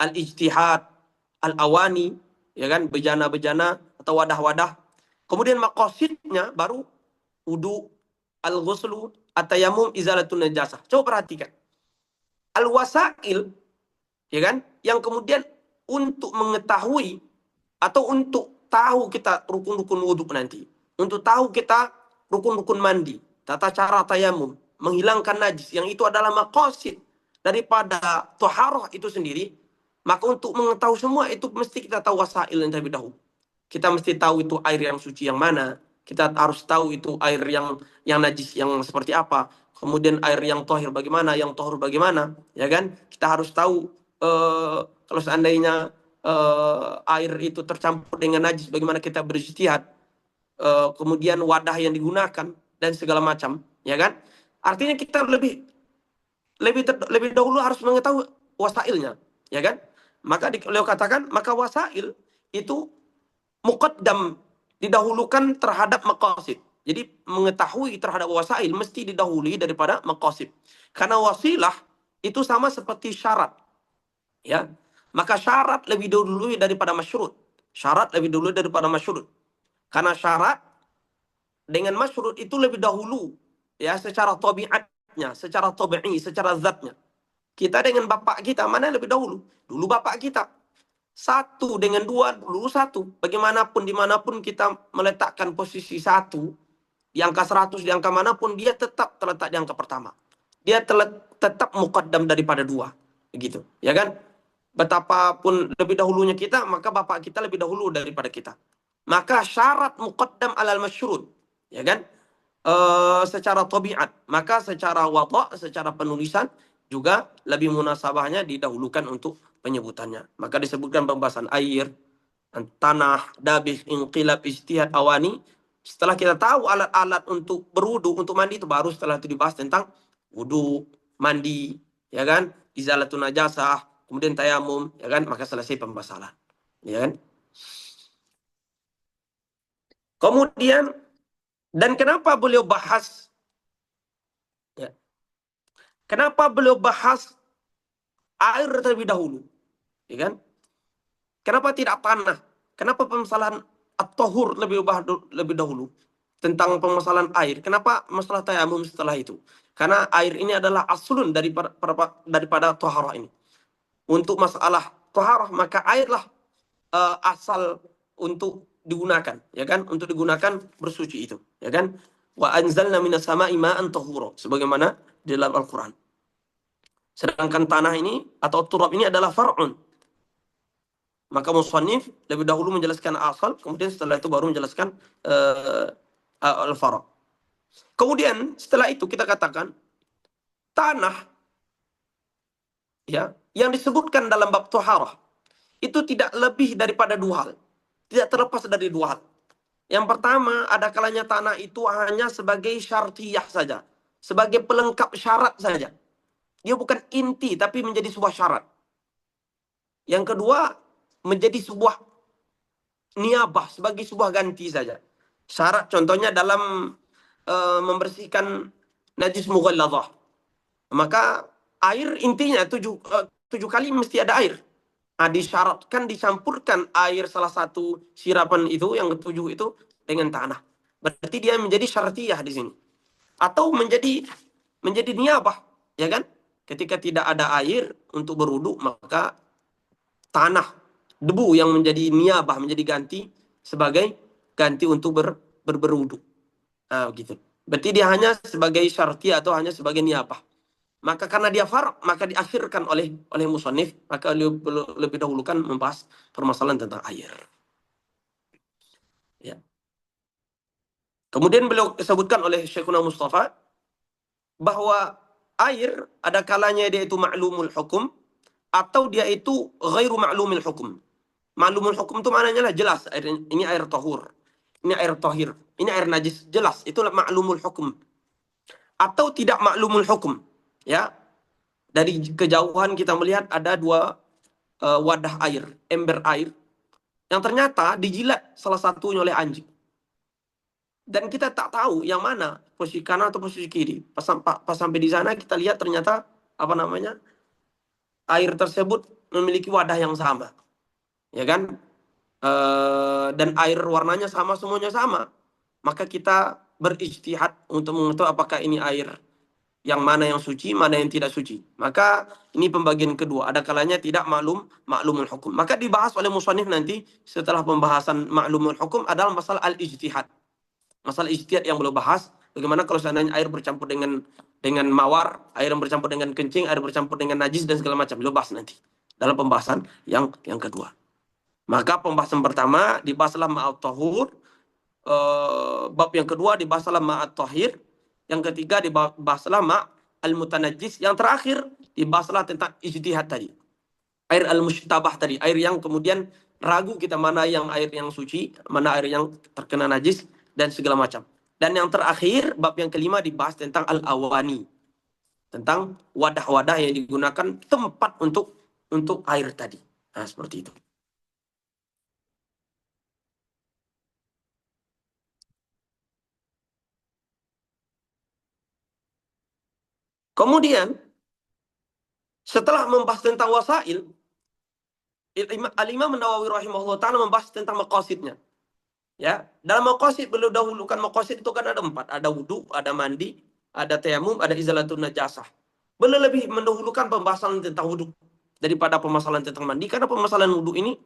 al-ijtihad, al-awani, ya kan, bejana-bejana atau wadah-wadah. Kemudian maqasidnya baru wudu, al-ghuslu, at-tayammum, izalatun najasah. Coba perhatikan. Al-wasail, ya kan, yang kemudian untuk mengetahui atau untuk tahu kita rukun-rukun wudu nanti, untuk tahu kita rukun-rukun mandi, tata cara tayamum, menghilangkan najis, yang itu adalah maqasid daripada taharah itu sendiri. Maka untuk mengetahui semua itu mesti kita tahu wasail yang terlebih dahulu. Kita mesti tahu itu air yang suci yang mana, kita harus tahu itu air yang najis yang seperti apa, kemudian air yang tahir bagaimana, yang tahur bagaimana, ya kan? Kita harus tahu kalau seandainya air itu tercampur dengan najis, bagaimana kita berijtihad, kemudian wadah yang digunakan dan segala macam, ya kan? Artinya kita lebih dahulu harus mengetahui wasailnya, ya kan? Maka beliau katakan, maka wasail itu muqaddam, didahulukan terhadap maqasid. Jadi mengetahui terhadap wasail mesti didahului daripada maqasid. Karena wasilah itu sama seperti syarat, ya. Maka syarat lebih dulu daripada masyrut. Syarat lebih dulu daripada masyrut. Karena syarat dengan masyrut itu lebih dahulu, ya, secara tabiatnya, secara tabi'i, secara zatnya. Kita dengan bapak kita, mana lebih dahulu? Dulu bapak kita. Satu dengan dua, dulu satu. Bagaimanapun, dimanapun kita meletakkan posisi satu, di angka 100, di angka manapun, dia tetap terletak di angka pertama. Dia tetap muqaddam daripada dua. Begitu, ya kan? Betapapun lebih dahulunya kita, maka bapak kita lebih dahulu daripada kita. Maka syarat muqaddam alal masyrud, ya kan? Secara tabiat, maka secara wata', secara penulisan juga lebih munasabahnya didahulukan untuk penyebutannya. Maka disebutkan pembahasan air, tanah, dabih, inqilab, ijtihad, awani. Setelah kita tahu alat-alat untuk berwudu, untuk mandi, itu baru setelah itu dibahas tentang wudu, mandi, ya kan? Izalatun najasah, kemudian tayamum, ya kan? Maka selesai pembahasan, ya kan? Kemudian, dan kenapa beliau bahas, ya, kenapa beliau bahas air terlebih dahulu, ya kan? Kenapa tidak tanah? Kenapa permasalahan at-tahur lebih dahulu tentang permasalahan air? Kenapa masalah tayamum setelah itu? Karena air ini adalah aslun daripada taharah ini. Untuk masalah taharah, maka airlah asal untuk digunakan, ya kan? Untuk digunakan bersuci itu, ya kan? Wa anzalna minas sama'i ma'an tahura, sebagaimana di dalam Al-Qur'an. Sedangkan tanah ini atau turab ini adalah far'un. Maka musannif lebih dahulu menjelaskan asal, kemudian setelah itu baru menjelaskan al-fara'. Kemudian setelah itu kita katakan tanah, ya, yang disebutkan dalam bab taharah itu tidak lebih daripada dua hal. Tidak terlepas dari dua hal. Yang pertama, ada kalanya tanah itu hanya sebagai syartiyah saja, sebagai pelengkap syarat saja. Dia bukan inti tapi menjadi sebuah syarat. Yang kedua, menjadi sebuah niabah, sebagai sebuah ganti saja. Syarat contohnya dalam membersihkan najis mughalladhah. Maka air intinya 7 kali mesti ada air. Nah, disyaratkan dicampurkan air salah satu sirapan itu yang ketujuh itu dengan tanah. Berarti dia menjadi syartiyah di sini. Atau menjadi niabah, ya kan? Ketika tidak ada air untuk berwudu, maka tanah, debu yang menjadi niabah, menjadi ganti sebagai ganti untuk berwudu. Nah, begitu. Berarti dia hanya sebagai syarti atau hanya sebagai niabah. Maka karena dia far', maka diakhirkan oleh musannif, maka lebih dahulukan membahas permasalahan tentang air. Ya. Kemudian beliau disebutkan oleh Syekhuna Mustafa bahwa air ada kalanya dia itu ma'lumul hukum atau dia itu ghairu ma'lumul hukum. Ma'lumul hukum itu maknanya lah jelas, air ini air tahur, ini air tahir, ini air najis, jelas, itulah ma'lumul hukum. Atau tidak ma'lumul hukum, ya. Dari kejauhan kita melihat ada dua wadah air, ember air, yang ternyata dijilat salah satunya oleh anjing. Dan kita tak tahu yang mana, posisi kanan atau posisi kiri. Pas sampai di sana kita lihat ternyata, apa namanya, air tersebut memiliki wadah yang sama. Ya kan? Dan air warnanya sama, semuanya sama. Maka kita berijtihad untuk mengetahui apakah ini air yang mana yang suci, mana yang tidak suci. Maka ini pembagian kedua. Ada kalanya tidak maklumul hukum. Maka dibahas oleh musannif nanti setelah pembahasan maklumul hukum adalah masalah al-ijtihad. Masalah ijtihad yang belum bahas. Bagaimana kalau seandainya air bercampur dengan mawar, air yang bercampur dengan kencing, air bercampur dengan najis dan segala macam. Belum bahas nanti dalam pembahasan yang kedua. Maka pembahasan pertama dibahaslah ma'at tahur. Bab yang kedua dibahaslah ma'at tahir. Yang ketiga dibahaslah al-mutanajjis. Yang terakhir dibahaslah tentang ijtihad tadi. Air al-mushtabah tadi. Air yang kemudian ragu kita mana yang air yang suci, mana air yang terkena najis, dan segala macam. Dan yang terakhir, bab yang kelima dibahas tentang al-awani. Tentang wadah-wadah yang digunakan tempat untuk air tadi. Nah, seperti itu. Kemudian, setelah membahas tentang wasail, Al-Imam Nawawi rahimahullah ta'ala membahas tentang maqasidnya. Ya, dalam maqasid beliau dahulukan maqasid itu kan ada 4, ada wudu, ada mandi, ada tayamum, ada izalatun najasah. Beliau lebih mendahulukan pembahasan tentang wudu daripada permasalahan tentang mandi, karena permasalahan wudu ini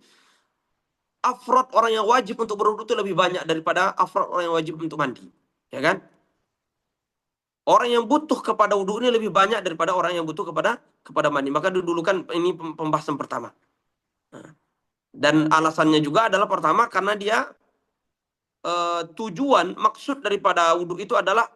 afrod orang yang wajib untuk berwudu itu lebih banyak daripada afrod orang yang wajib untuk mandi, ya kan? Orang yang butuh kepada wudu ini lebih banyak daripada orang yang butuh kepada mandi. Maka didulukan ini pembahasan pertama. Nah, dan alasannya juga adalah pertama karena dia tujuan maksud daripada wudu itu adalah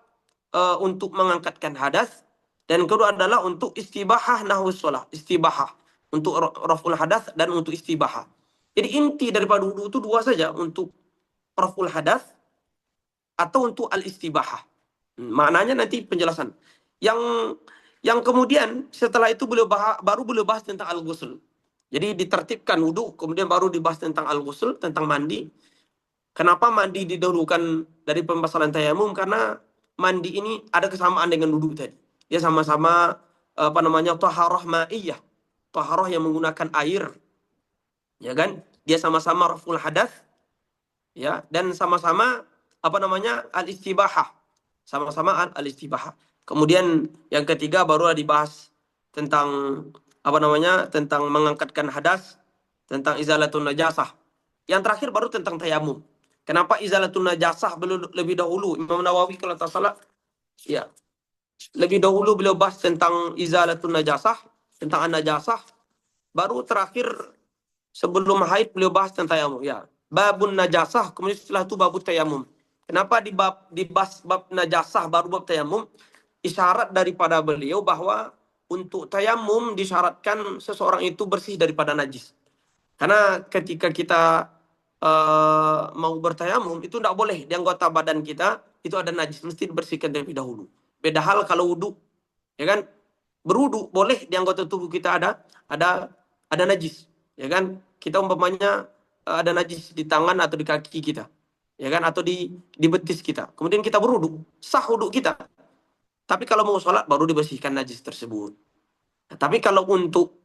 untuk mengangkatkan hadas, dan kedua adalah untuk istibahah nahwus shalah, istibahah untuk raful hadas dan untuk istibahah. Jadi inti daripada wudu itu dua saja, untuk raful hadas atau untuk al-istibahah. Maknanya nanti penjelasan. Yang kemudian setelah itu baru beliau bahas tentang al-ghusl. Jadi ditertibkan wudu, kemudian baru dibahas tentang al-ghusl, tentang mandi. Kenapa mandi didahulukan dari pembahasan tayamum? Karena mandi ini ada kesamaan dengan wudu tadi. Dia sama-sama apa namanya, taharah ma'iyah. Taharah yang menggunakan air, ya kan? Dia sama-sama raful hadas, ya, dan sama-sama apa namanya, al-istibahah. Sama-sama al-istibahah. Kemudian yang ketiga baru dibahas tentang apa namanya, tentang mengangkatkan hadas, tentang izalatun najasah. Yang terakhir baru tentang tayamum. Kenapa izalatun najasah lebih dahulu? Imam Nawawi kalau tak salah, ya, lebih dahulu beliau bahas tentang izalatun najasah, tentang an-najasah, baru terakhir sebelum haid beliau bahas tentang tayamum, ya. Babun najasah, kemudian setelah itu babut tayamum. Kenapa dibahas bab najasah baru bab tayamum? Isyarat daripada beliau bahwa untuk tayamum disyaratkan seseorang itu bersih daripada najis. Karena ketika kita mau bertayamum itu tidak boleh di anggota badan kita itu ada najis, mesti dibersihkan terlebih dahulu. Beda hal kalau wudhu, ya kan? Berwudhu boleh di anggota tubuh kita ada najis, ya kan? Kita umpamanya ada najis di tangan atau di kaki kita, ya kan? Atau di betis kita. Kemudian kita berwudhu, sah wudhu kita. Tapi kalau mau sholat baru dibersihkan najis tersebut. Nah, tapi kalau untuk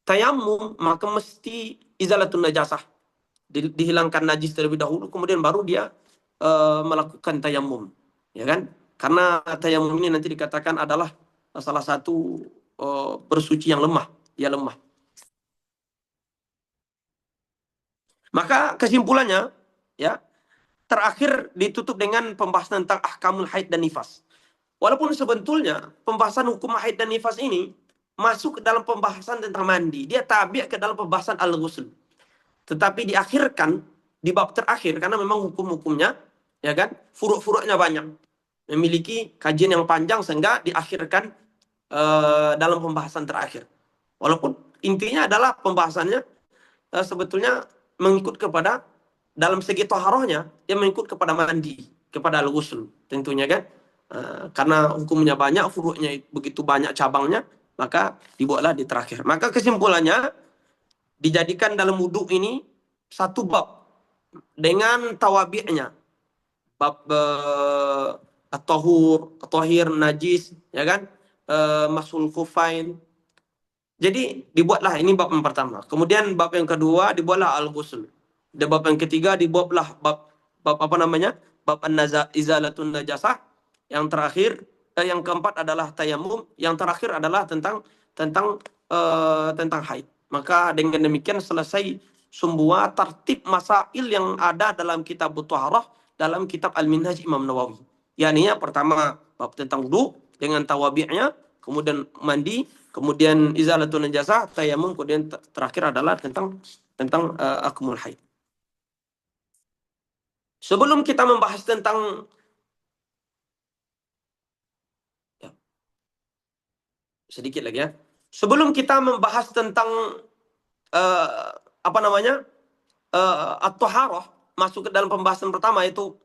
tayamum maka mesti izalatun najasah, dihilangkan najis terlebih dahulu, kemudian baru dia melakukan tayamum, ya kan? Karena tayamum ini nanti dikatakan adalah salah satu bersuci yang lemah, dia lemah. Maka kesimpulannya, ya, terakhir ditutup dengan pembahasan tentang ahkamul haid dan nifas. Walaupun sebetulnya pembahasan hukum haid dan nifas ini masuk ke dalam pembahasan tentang mandi, dia tabi' ke dalam pembahasan al-ghusl. Tetapi diakhirkan di bab terakhir karena memang hukum-hukumnya, ya kan, furuk-furuknya banyak, memiliki kajian yang panjang sehingga diakhirkan dalam pembahasan terakhir. Walaupun intinya adalah pembahasannya sebetulnya mengikut kepada, dalam segi taharahnya dia mengikut kepada mandi, kepada al-ghusl tentunya kan. Karena hukumnya banyak, furuknya begitu banyak cabangnya, maka dibuatlah di terakhir. Maka kesimpulannya dijadikan dalam wudhu ini satu bab dengan tawabi'nya, bab at-tahir, najis, ya kan, masul kufain. Jadi dibuatlah ini bab yang pertama. Kemudian bab yang kedua dibuatlah al-ghusl. Dan bab yang ketiga dibuatlah bab bab apa namanya, bab izalatun najasah. Yang terakhir yang keempat adalah tayamum. Yang terakhir adalah tentang haid. Maka dengan demikian selesai semua tertib masail yang ada dalam kitab Thaharah, dalam kitab Al-Minhaj Imam Nawawi. Yakni pertama bab tentang wudu dengan tawabi'nya, kemudian mandi, kemudian izalatun najasah, tayamum, kemudian terakhir adalah tentang akmul haid. Sebelum kita membahas tentang ya, sedikit lagi ya. Sebelum kita membahas tentang apa namanya, at-taharah, masuk ke dalam pembahasan pertama yaitu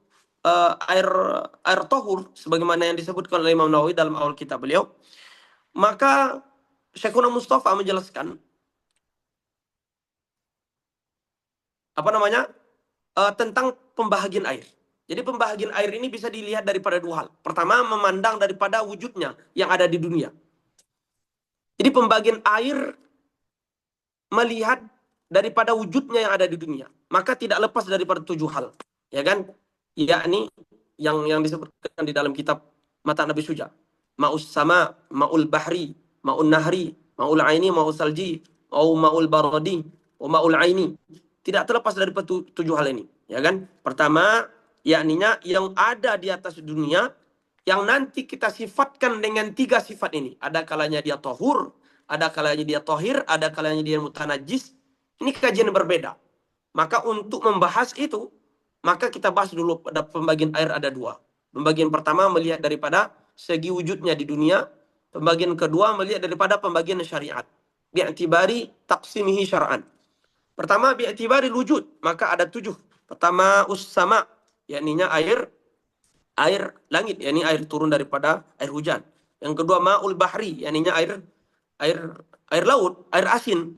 air tahur sebagaimana yang disebutkan oleh Imam Nawawi dalam awal kitab beliau. Maka Syekhuna Mustafa menjelaskan apa namanya, tentang pembahagian air. Jadi pembahagian air ini bisa dilihat daripada dua hal. Pertama, memandang daripada wujudnya yang ada di dunia. Jadi pembagian air melihat daripada wujudnya yang ada di dunia. Maka tidak lepas daripada 7 hal. ya kan? Yakni yang disebutkan di dalam kitab Mata Nabi Suja. Ma'us sama, ma'ul bahri, ma'ul nahri, ma'ul aini, ma'ul salji, ma'ul baradi, ma'ul aini. Tidak terlepas dari tujuh hal ini, ya kan? Pertama, yakninya yang ada di atas dunia yang nanti kita sifatkan dengan tiga sifat ini. Ada kalanya dia tohur, ada kalanya dia tohir, ada kalanya dia mutanajis. Ini kajian berbeda. Maka untuk membahas itu, maka kita bahas dulu pada pembagian air ada dua. Pembagian pertama melihat daripada segi wujudnya di dunia. Pembagian kedua melihat daripada pembagian syariat. Bi'tibari taqsimihi syar'an. Pertama, bi'tibari wujud. Maka ada tujuh. Pertama, us-sama. Yakninya air langit. Yakni air turun daripada air hujan. Yang kedua, ma'ul bahri. Yakninya air laut, air asin.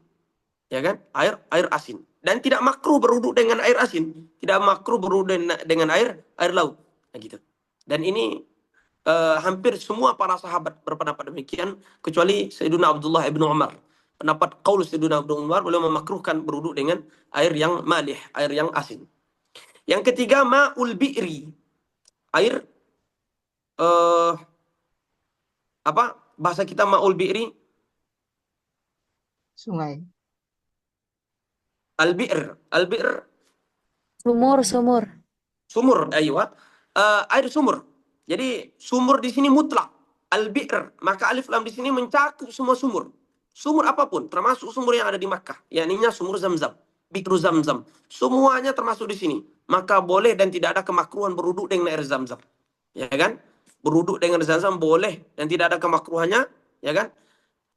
Ya kan? Air asin. Dan tidak makruh berwudu dengan air asin, tidak makruh berwudu dengan air laut. Nah, gitu. Dan ini hampir semua para sahabat berpendapat demikian, kecuali Sayyidina Abdullah ibn Umar. Pendapat qaul Sayyidina Abdullah Umar, beliau memakruhkan berwudu dengan air yang malih, air yang asin. Yang ketiga, ma'ul bi'ri. Air apa bahasa kita ma'ul bi'ri? Sungai. Al-bi'r. Al-bi'r Sumur. sumur, aywa. Air sumur. Jadi sumur di sini mutlak. Al-bi'r, maka alif lam di sini mencakup semua sumur. Sumur apapun, termasuk sumur yang ada di Makkah. Yakninya sumur Zamzam, Bi'ru Zamzam. Semuanya termasuk di sini. Maka boleh dan tidak ada kemakruhan berwudu dengan air Zamzam. Ya kan? Berwudu dengan Zamzam boleh dan tidak ada kemakruhannya, ya kan?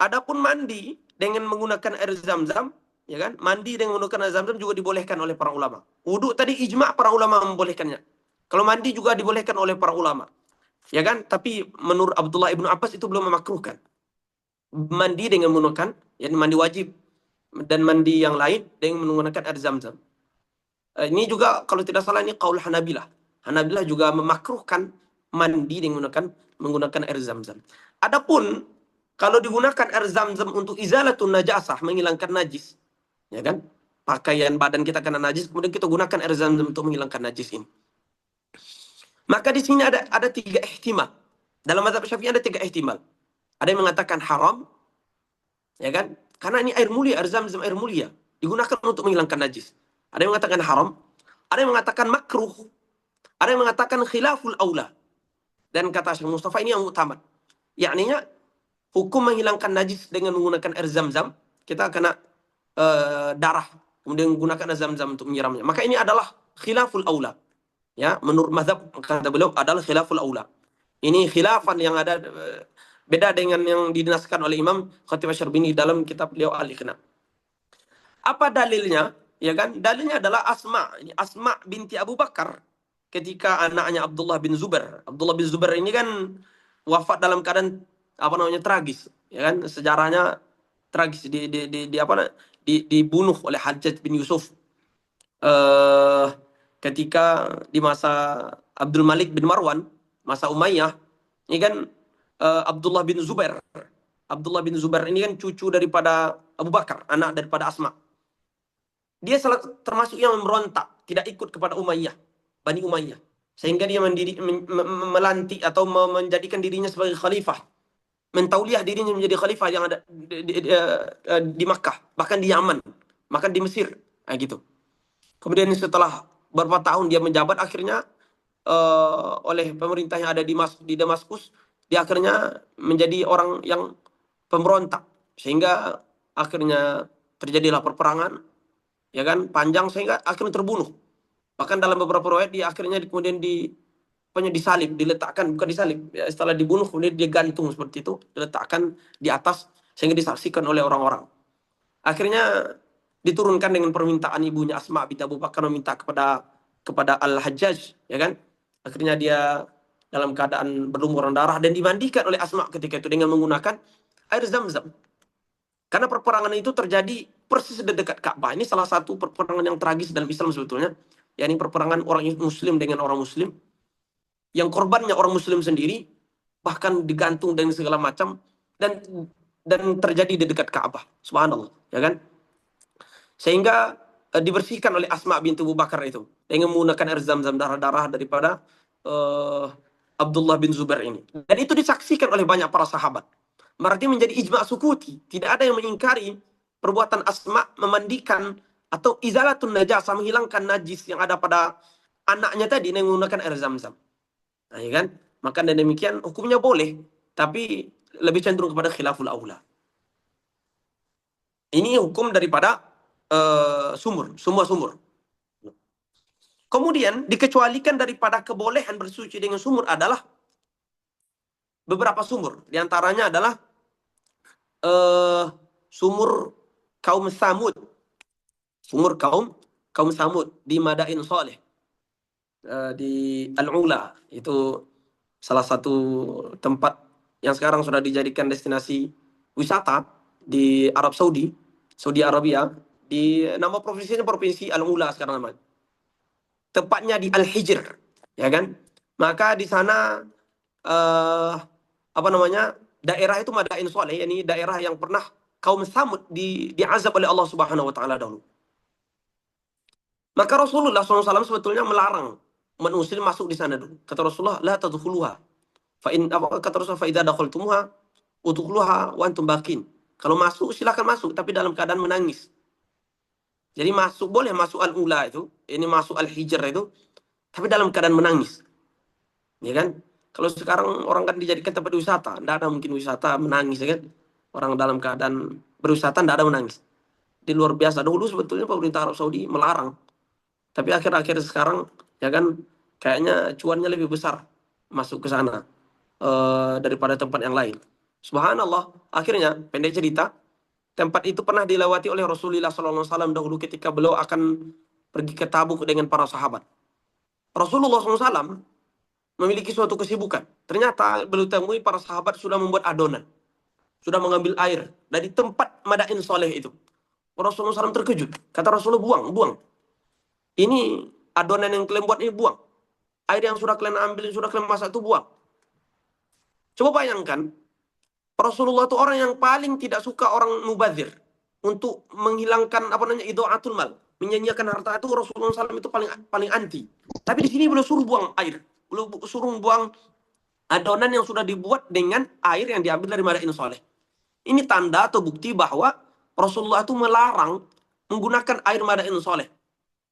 Adapun mandi dengan menggunakan air Zamzam, ya kan? Mandi dengan menggunakan air Zamzam juga dibolehkan oleh para ulama. Wudu tadi ijma' para ulama membolehkannya. Kalau mandi juga dibolehkan oleh para ulama. Ya kan? Tapi menurut Abdullah ibnu Abbas itu belum memakruhkan. Mandi dengan menggunakan, yakni mandi wajib dan mandi yang lain dengan menggunakan air Zamzam. Ini juga kalau tidak salah ini qaul Hanabilah. Hanabilah juga memakruhkan mandi dengan menggunakan air Zamzam. Adapun kalau digunakan air Zamzam untuk izalatun najasah, menghilangkan najis, ya kan? Pakaian badan kita kena najis, kemudian kita gunakan air Zamzam untuk menghilangkan najis ini. Maka di sini ada tiga ihtimal. Dalam mazhab Syafi'i ada tiga ihtimal. Ada yang mengatakan haram, ya kan? Karena ini air mulia, air Zamzam air mulia, digunakan untuk menghilangkan najis. Ada yang mengatakan haram, ada yang mengatakan makruh, ada yang mengatakan khilaful aula. Dan kata Syekh Mustafa ini yang utama. Yakninya hukum menghilangkan najis dengan menggunakan air Zamzam, kita kena darah, kemudian menggunakan air Zamzam untuk menyiramnya. Maka ini adalah khilaful aula. Ya, menurut mazhab kata beliau adalah khilaful aula. Ini khilafan yang ada beda dengan yang dinaskan oleh Imam Khatib Asy-Syarbini dalam kitab beliau Al-Iqna. Apa dalilnya? Ya kan? Dalilnya adalah Asma binti Abu Bakar ketika anaknya Abdullah bin Zubair. Abdullah bin Zubair ini kan wafat dalam keadaan tragis, ya kan? Sejarahnya tragis, dibunuh oleh Hajjaj bin Yusuf ketika di masa Abdul Malik bin Marwan, masa Umayyah. Ini kan Abdullah bin Zubair. Abdullah bin Zubair ini kan cucu daripada Abu Bakar, anak daripada Asma. Dia termasuk yang memberontak, tidak ikut kepada Umayyah, Bani Umayyah. Sehingga dia melantik atau menjadikan dirinya sebagai khalifah. Mentauliah dirinya menjadi khalifah yang ada di Makkah, bahkan di Yaman, bahkan di Mesir. Nah, gitu. Kemudian setelah beberapa tahun dia menjabat, akhirnya oleh pemerintah yang ada di Damaskus, dia akhirnya menjadi orang yang pemberontak. Sehingga akhirnya terjadilah perperangan, ya kan, panjang, sehingga akhirnya terbunuh. Bahkan dalam beberapa riwayat dia akhirnya kemudian disalib, diletakkan, bukan disalib, ya, setelah dibunuh kemudian dia gantung seperti itu, diletakkan di atas sehingga disaksikan oleh orang-orang. Akhirnya diturunkan dengan permintaan ibunya Asma binti Abu Bakar, meminta kepada Al-Hajjaj, ya kan. Akhirnya dia dalam keadaan berlumuran darah dan dimandikan oleh Asma ketika itu dengan menggunakan air Zamzam. Karena perperangan itu terjadi persis di dekat Ka'bah. Ini salah satu perperangan yang tragis dalam Islam sebetulnya. Yakni perperangan orang Muslim dengan orang Muslim, yang korbannya orang Muslim sendiri, bahkan digantung dan segala macam, dan terjadi di dekat Ka'bah. Subhanallah, ya kan? Sehingga dibersihkan oleh Asma binti Abu Bakar itu dengan menggunakan air zam-zam, darah-darah daripada Abdullah bin Zubair ini. Dan itu disaksikan oleh banyak para sahabat. Berarti menjadi ijma' sukuti. Tidak ada yang mengingkari perbuatan Asma memandikan atau izalatun najasah, menghilangkan najis yang ada pada anaknya tadi dengan menggunakan air zam-zam. Nah, ya kan? Maka dengan demikian hukumnya boleh, tapi lebih cenderung kepada khilaful aula. Ini hukum daripada semua sumur. Kemudian dikecualikan daripada kebolehan bersuci dengan sumur adalah beberapa sumur. Di antaranya adalah sumur kaum Samud. Sumur kaum Samud di Madain Saleh, di Al-Ula. Itu salah satu tempat yang sekarang sudah dijadikan destinasi wisata di Arab Saudi, Saudi Arabia. Di nama provinsinya Provinsi Al-Ula sekarang namanya. Tepatnya di Al-Hijr, ya kan? Maka di sana daerah itu Madain Saleh, yakni daerah yang pernah kaum Samud diazab oleh Allah Subhanahu wa taala dahulu. Maka Rasulullah SAW sebetulnya melarang umat muslim masuk di sana dulu. Kata Rasulullah, la tadkhuluha. Kata Rasulullah, fa idza dakhaltumuha udkhuluha wa antum baqin. Kalau masuk silakan masuk, tapi dalam keadaan menangis. Jadi masuk boleh masuk Al-Ula itu, ini masuk Al-Hijr itu, tapi dalam keadaan menangis. Ya kan? Kalau sekarang orang kan dijadikan tempat wisata, tidak ada mungkin wisata menangis, ya kan? Orang dalam keadaan berwisata tidak ada menangis. Di luar biasa. Dahulu sebetulnya pemerintah Arab Saudi melarang. Tapi akhir-akhir sekarang, ya kan, kayaknya cuannya lebih besar masuk ke sana daripada tempat yang lain. Subhanallah, akhirnya pendek cerita, tempat itu pernah dilewati oleh Rasulullah SAW dahulu ketika beliau akan pergi ke Tabuk dengan para sahabat. Rasulullah SAW memiliki suatu kesibukan. Ternyata beliau temui para sahabat sudah membuat adonan. Sudah mengambil air dari tempat Madain Saleh itu. Rasulullah SAW terkejut. Kata Rasulullah, buang. Ini adonan yang kalian buat ini buang. Air yang sudah kalian ambil, yang sudah kalian masak itu buang. Coba bayangkan, Rasulullah itu orang yang paling tidak suka orang mubazir untuk menghilangkan idaatul mal, menyanyiakan harta itu. Rasulullah SAW itu paling anti. Tapi di sini beliau suruh buang air, beliau suruh buang adonan yang sudah dibuat dengan air yang diambil dari Madain Saleh. Ini tanda atau bukti bahwa Rasulullah itu melarang menggunakan air Madain Saleh.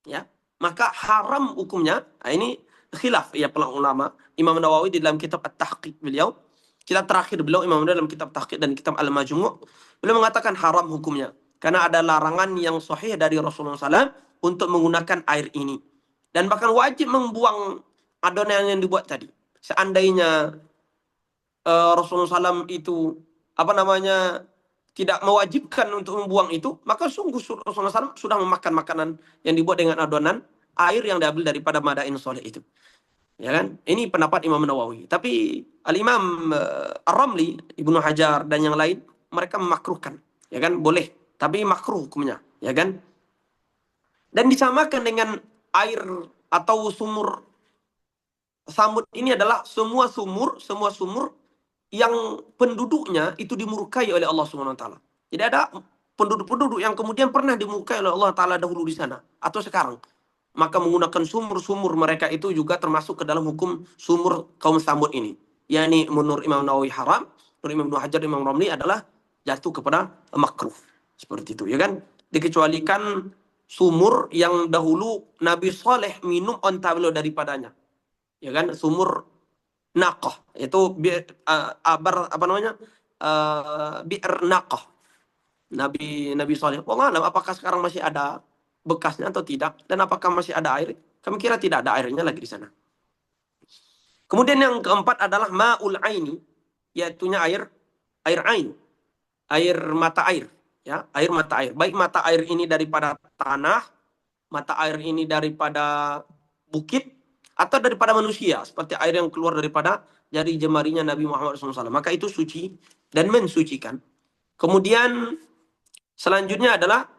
Ya, maka haram hukumnya. Nah, ini khilaf ya para ulama. Imam Nawawi di dalam kitab At-Tahqiq beliau, kitab terakhir beliau Imam Nawawi dalam kitab Tahqiq dan kitab Al-Majmu', beliau mengatakan haram hukumnya karena ada larangan yang sahih dari Rasulullah SAW untuk menggunakan air ini, dan bahkan wajib membuang adonan yang dibuat tadi. Seandainya Rasulullah SAW itu tidak mewajibkan untuk membuang itu, maka sungguh Rasulullah SAW sudah memakan makanan yang dibuat dengan adonan air yang diambil daripada Madain Saleh itu. Ya kan? Ini pendapat Imam Nawawi. Tapi Al-Imam Ar-Ramli, Ibnu Hajar dan yang lain, mereka memakruhkan. Ya kan? Boleh, tapi makruh hukumnya, ya kan? Dan disamakan dengan air atau sumur Samud ini adalah semua sumur yang penduduknya itu dimurkai oleh Allah Subhanahu wa taala. Jadi ada penduduk-penduduk yang kemudian pernah dimurkai oleh Allah taala dahulu di sana atau sekarang. Maka menggunakan sumur-sumur mereka itu juga termasuk ke dalam hukum sumur kaum Samud ini. Yani menurut Imam Nawawi haram, menurut Imam Ibnu Hajar, Imam Ramli adalah jatuh kepada makruh. Seperti itu, ya kan? Dikecualikan sumur yang dahulu Nabi Saleh minum onta beliau daripadanya. Ya kan? Sumur Naqah, itu bi'r Naqah. Nabi Saleh. Wallah, apakah sekarang masih ada bekasnya atau tidak, dan apakah masih ada air? Kami kira tidak ada airnya lagi di sana. Kemudian yang keempat adalah ma'ul aini, yaitu air ain, air mata air, ya, air mata air. Baik mata air ini daripada tanah, mata air ini daripada bukit, atau daripada manusia, seperti air yang keluar daripada jari jemarinya Nabi Muhammad SAW. Maka itu suci dan mensucikan. Kemudian selanjutnya adalah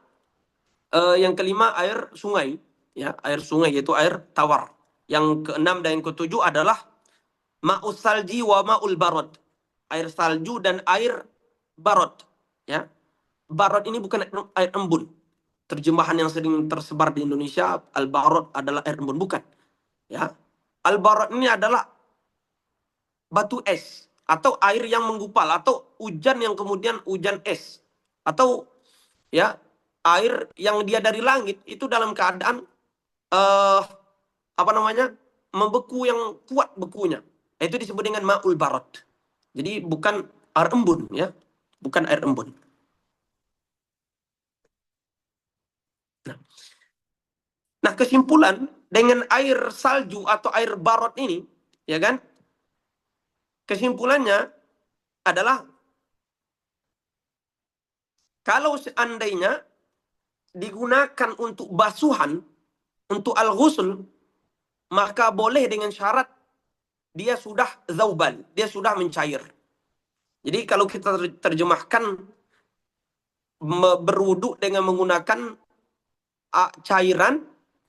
yang kelima air sungai, ya, air sungai yaitu air tawar. Yang keenam dan yang ketujuh adalah ma'us salji wa ma'ul barad, air salju dan air barad, ya. Barad ini bukan air embun. terjemahan yang sering tersebar di Indonesia, al-barad adalah air embun, bukan. Ya, al-barad ini adalah batu es atau air yang menggupal atau hujan yang kemudian hujan es atau ya air yang dia dari langit itu dalam keadaan eh apa namanya membeku yang kuat bekunya. Itu disebut dengan ma'ul barad. Jadi bukan air embun ya, bukan air embun. Nah, nah kesimpulan dengan air salju atau air barad ini, ya kan? Kesimpulannya adalah kalau seandainya digunakan untuk basuhan, untuk al-ghusl, maka boleh dengan syarat dia sudah zauban, dia sudah mencair. Jadi kalau kita terjemahkan berwudu dengan menggunakan cairan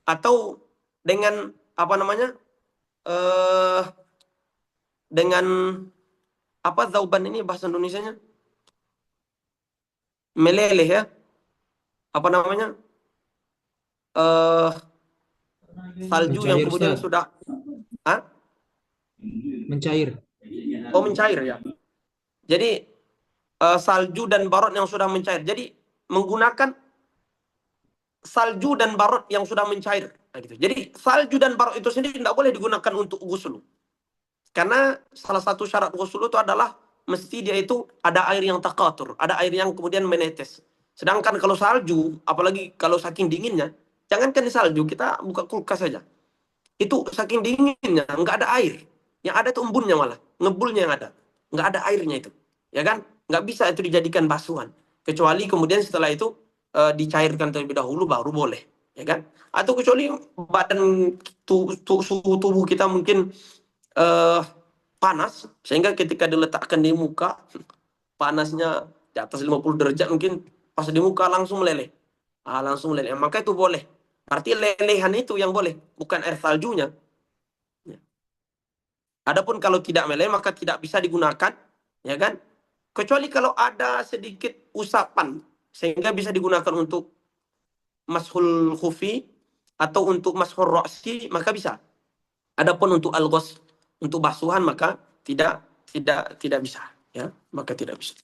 atau dengan apa namanya eh dengan apa zauban ini bahasa Indonesianya meleleh ya apa namanya eh salju yang Mencair, kemudian Ustaz. sudah ah Mencair. oh mencair ya. Jadi salju dan barot yang sudah mencair. Jadi menggunakan salju dan barot yang sudah mencair. Nah, gitu. Jadi salju dan barot itu sendiri tidak boleh digunakan untuk ghusl. Karena salah satu syarat ghusl itu adalah mesti dia itu ada air yang taqatur, ada air yang kemudian menetes. Sedangkan kalau salju, apalagi kalau saking dinginnya, jangankan di salju, kita buka kulkas saja. Itu saking dinginnya, nggak ada air. Yang ada itu embunnya malah, ngebulnya yang ada. Nggak ada airnya itu. Ya kan? Nggak bisa itu dijadikan basuhan. Kecuali kemudian setelah itu dicairkan terlebih dahulu baru boleh. Ya kan? Atau kecuali badan suhu tubuh kita mungkin eh, panas, sehingga ketika diletakkan di muka, panasnya di atas 50 derajat mungkin pas di muka langsung meleleh. Langsung meleleh. Maka itu boleh. Berarti lelehan itu yang boleh, bukan air saljunya. Adapun kalau tidak meleleh maka tidak bisa digunakan, ya kan? Kecuali kalau ada sedikit usapan sehingga bisa digunakan untuk mashul khufi atau untuk mashul ra'si maka bisa. Adapun untuk al-ghusl, untuk basuhan maka tidak bisa, ya. Maka tidak bisa.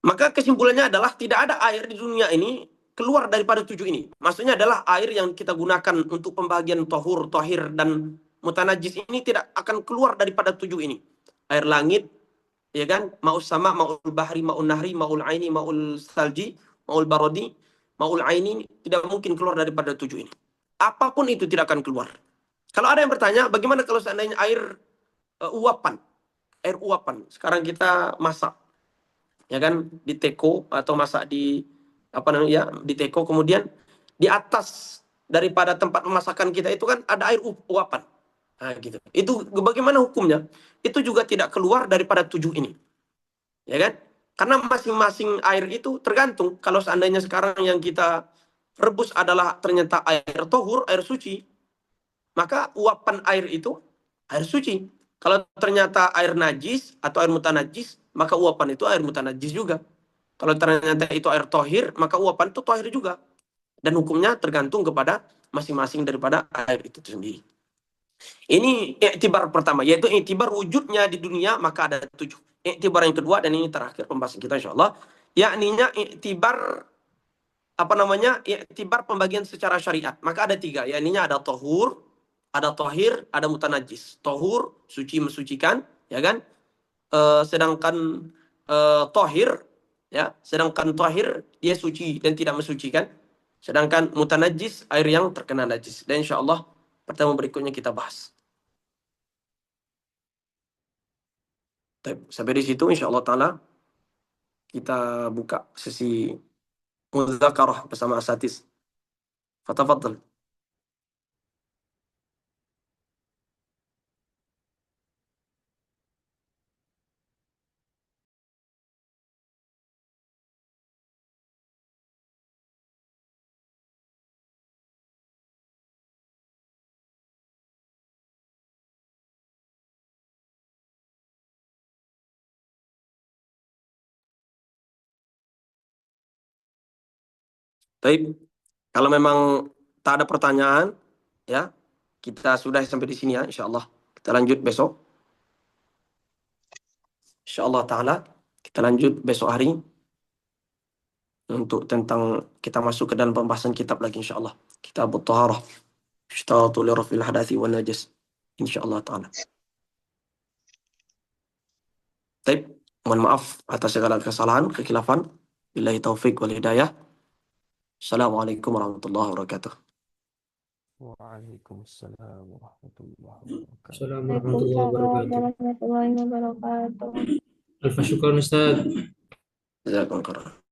Maka kesimpulannya adalah tidak ada air di dunia ini keluar daripada tujuh ini. Maksudnya adalah air yang kita gunakan untuk pembagian tohur, tohir, dan mutanajis ini tidak akan keluar daripada tujuh ini. Air langit, ya kan? Ma'us sama, ma'ul bahri, ma'ul nahri, ma'ul aini, ma'ul salji, ma'ul barodi, ma'ul aini, tidak mungkin keluar daripada tujuh ini. Apapun itu tidak akan keluar. Kalau ada yang bertanya, bagaimana kalau seandainya air uapan? Air uapan. Sekarang kita masak, ya kan, di teko atau masak di apa namanya ya di teko, kemudian di atas daripada tempat pemasakan kita itu kan ada air uapan, nah gitu, itu bagaimana hukumnya? Itu juga tidak keluar daripada tujuh ini, ya kan, karena masing-masing air itu tergantung. Kalau seandainya sekarang yang kita rebus adalah ternyata air tohur, air suci, maka uapan air itu air suci. Kalau ternyata air najis atau air mutanajis, maka uapan itu air mutanajis juga. Kalau ternyata itu air tohir, maka uapan itu tohir juga. Dan hukumnya tergantung kepada masing-masing daripada air itu sendiri. Ini iktibar pertama, yaitu iktibar wujudnya di dunia, maka ada tujuh. Iktibar yang kedua, dan ini terakhir pembahasan kita insya Allah, yakninya iktibar apa namanya iktibar pembagian secara syariat. Maka ada tiga, yakninya ada tohur, ada tohir, ada mutanajis. Tohur, suci mensucikan, ya kan? Sedangkan tohir, ya, sedangkan tohir dia suci dan tidak mensucikan. Sedangkan mutanajis air yang terkena najis. Dan insya Allah pertemuan berikutnya kita bahas. Sampai di situ insya Allah Ta'ala kita buka sesi mudzakarah bersama asatiz. Fatafadhal. Baik, kalau memang tak ada pertanyaan, ya kita sudah sampai di sini ya, insya Allah. Kita lanjut besok. Insya Allah Ta'ala, kita lanjut besok hari untuk tentang kita masuk ke dalam pembahasan kitab lagi insya Allah. Kitab At-Taharah. Yushtaratu li raf'il hadathi wal najas. Insya Allah Ta'ala. Baik, mohon maaf atas segala kesalahan, kekhilafan. Billahi taufik wal hidayah. Assalamualaikum warahmatullahi wabarakatuh. Waalaikumsalam warahmatullahi wabarakatuh. Assalamualaikum warahmatullahi Waalaikumsalam wabarakatuh. warahmatullahi wabarakatuh. Alfa syukur Ustaz. Jazakumullah khairan.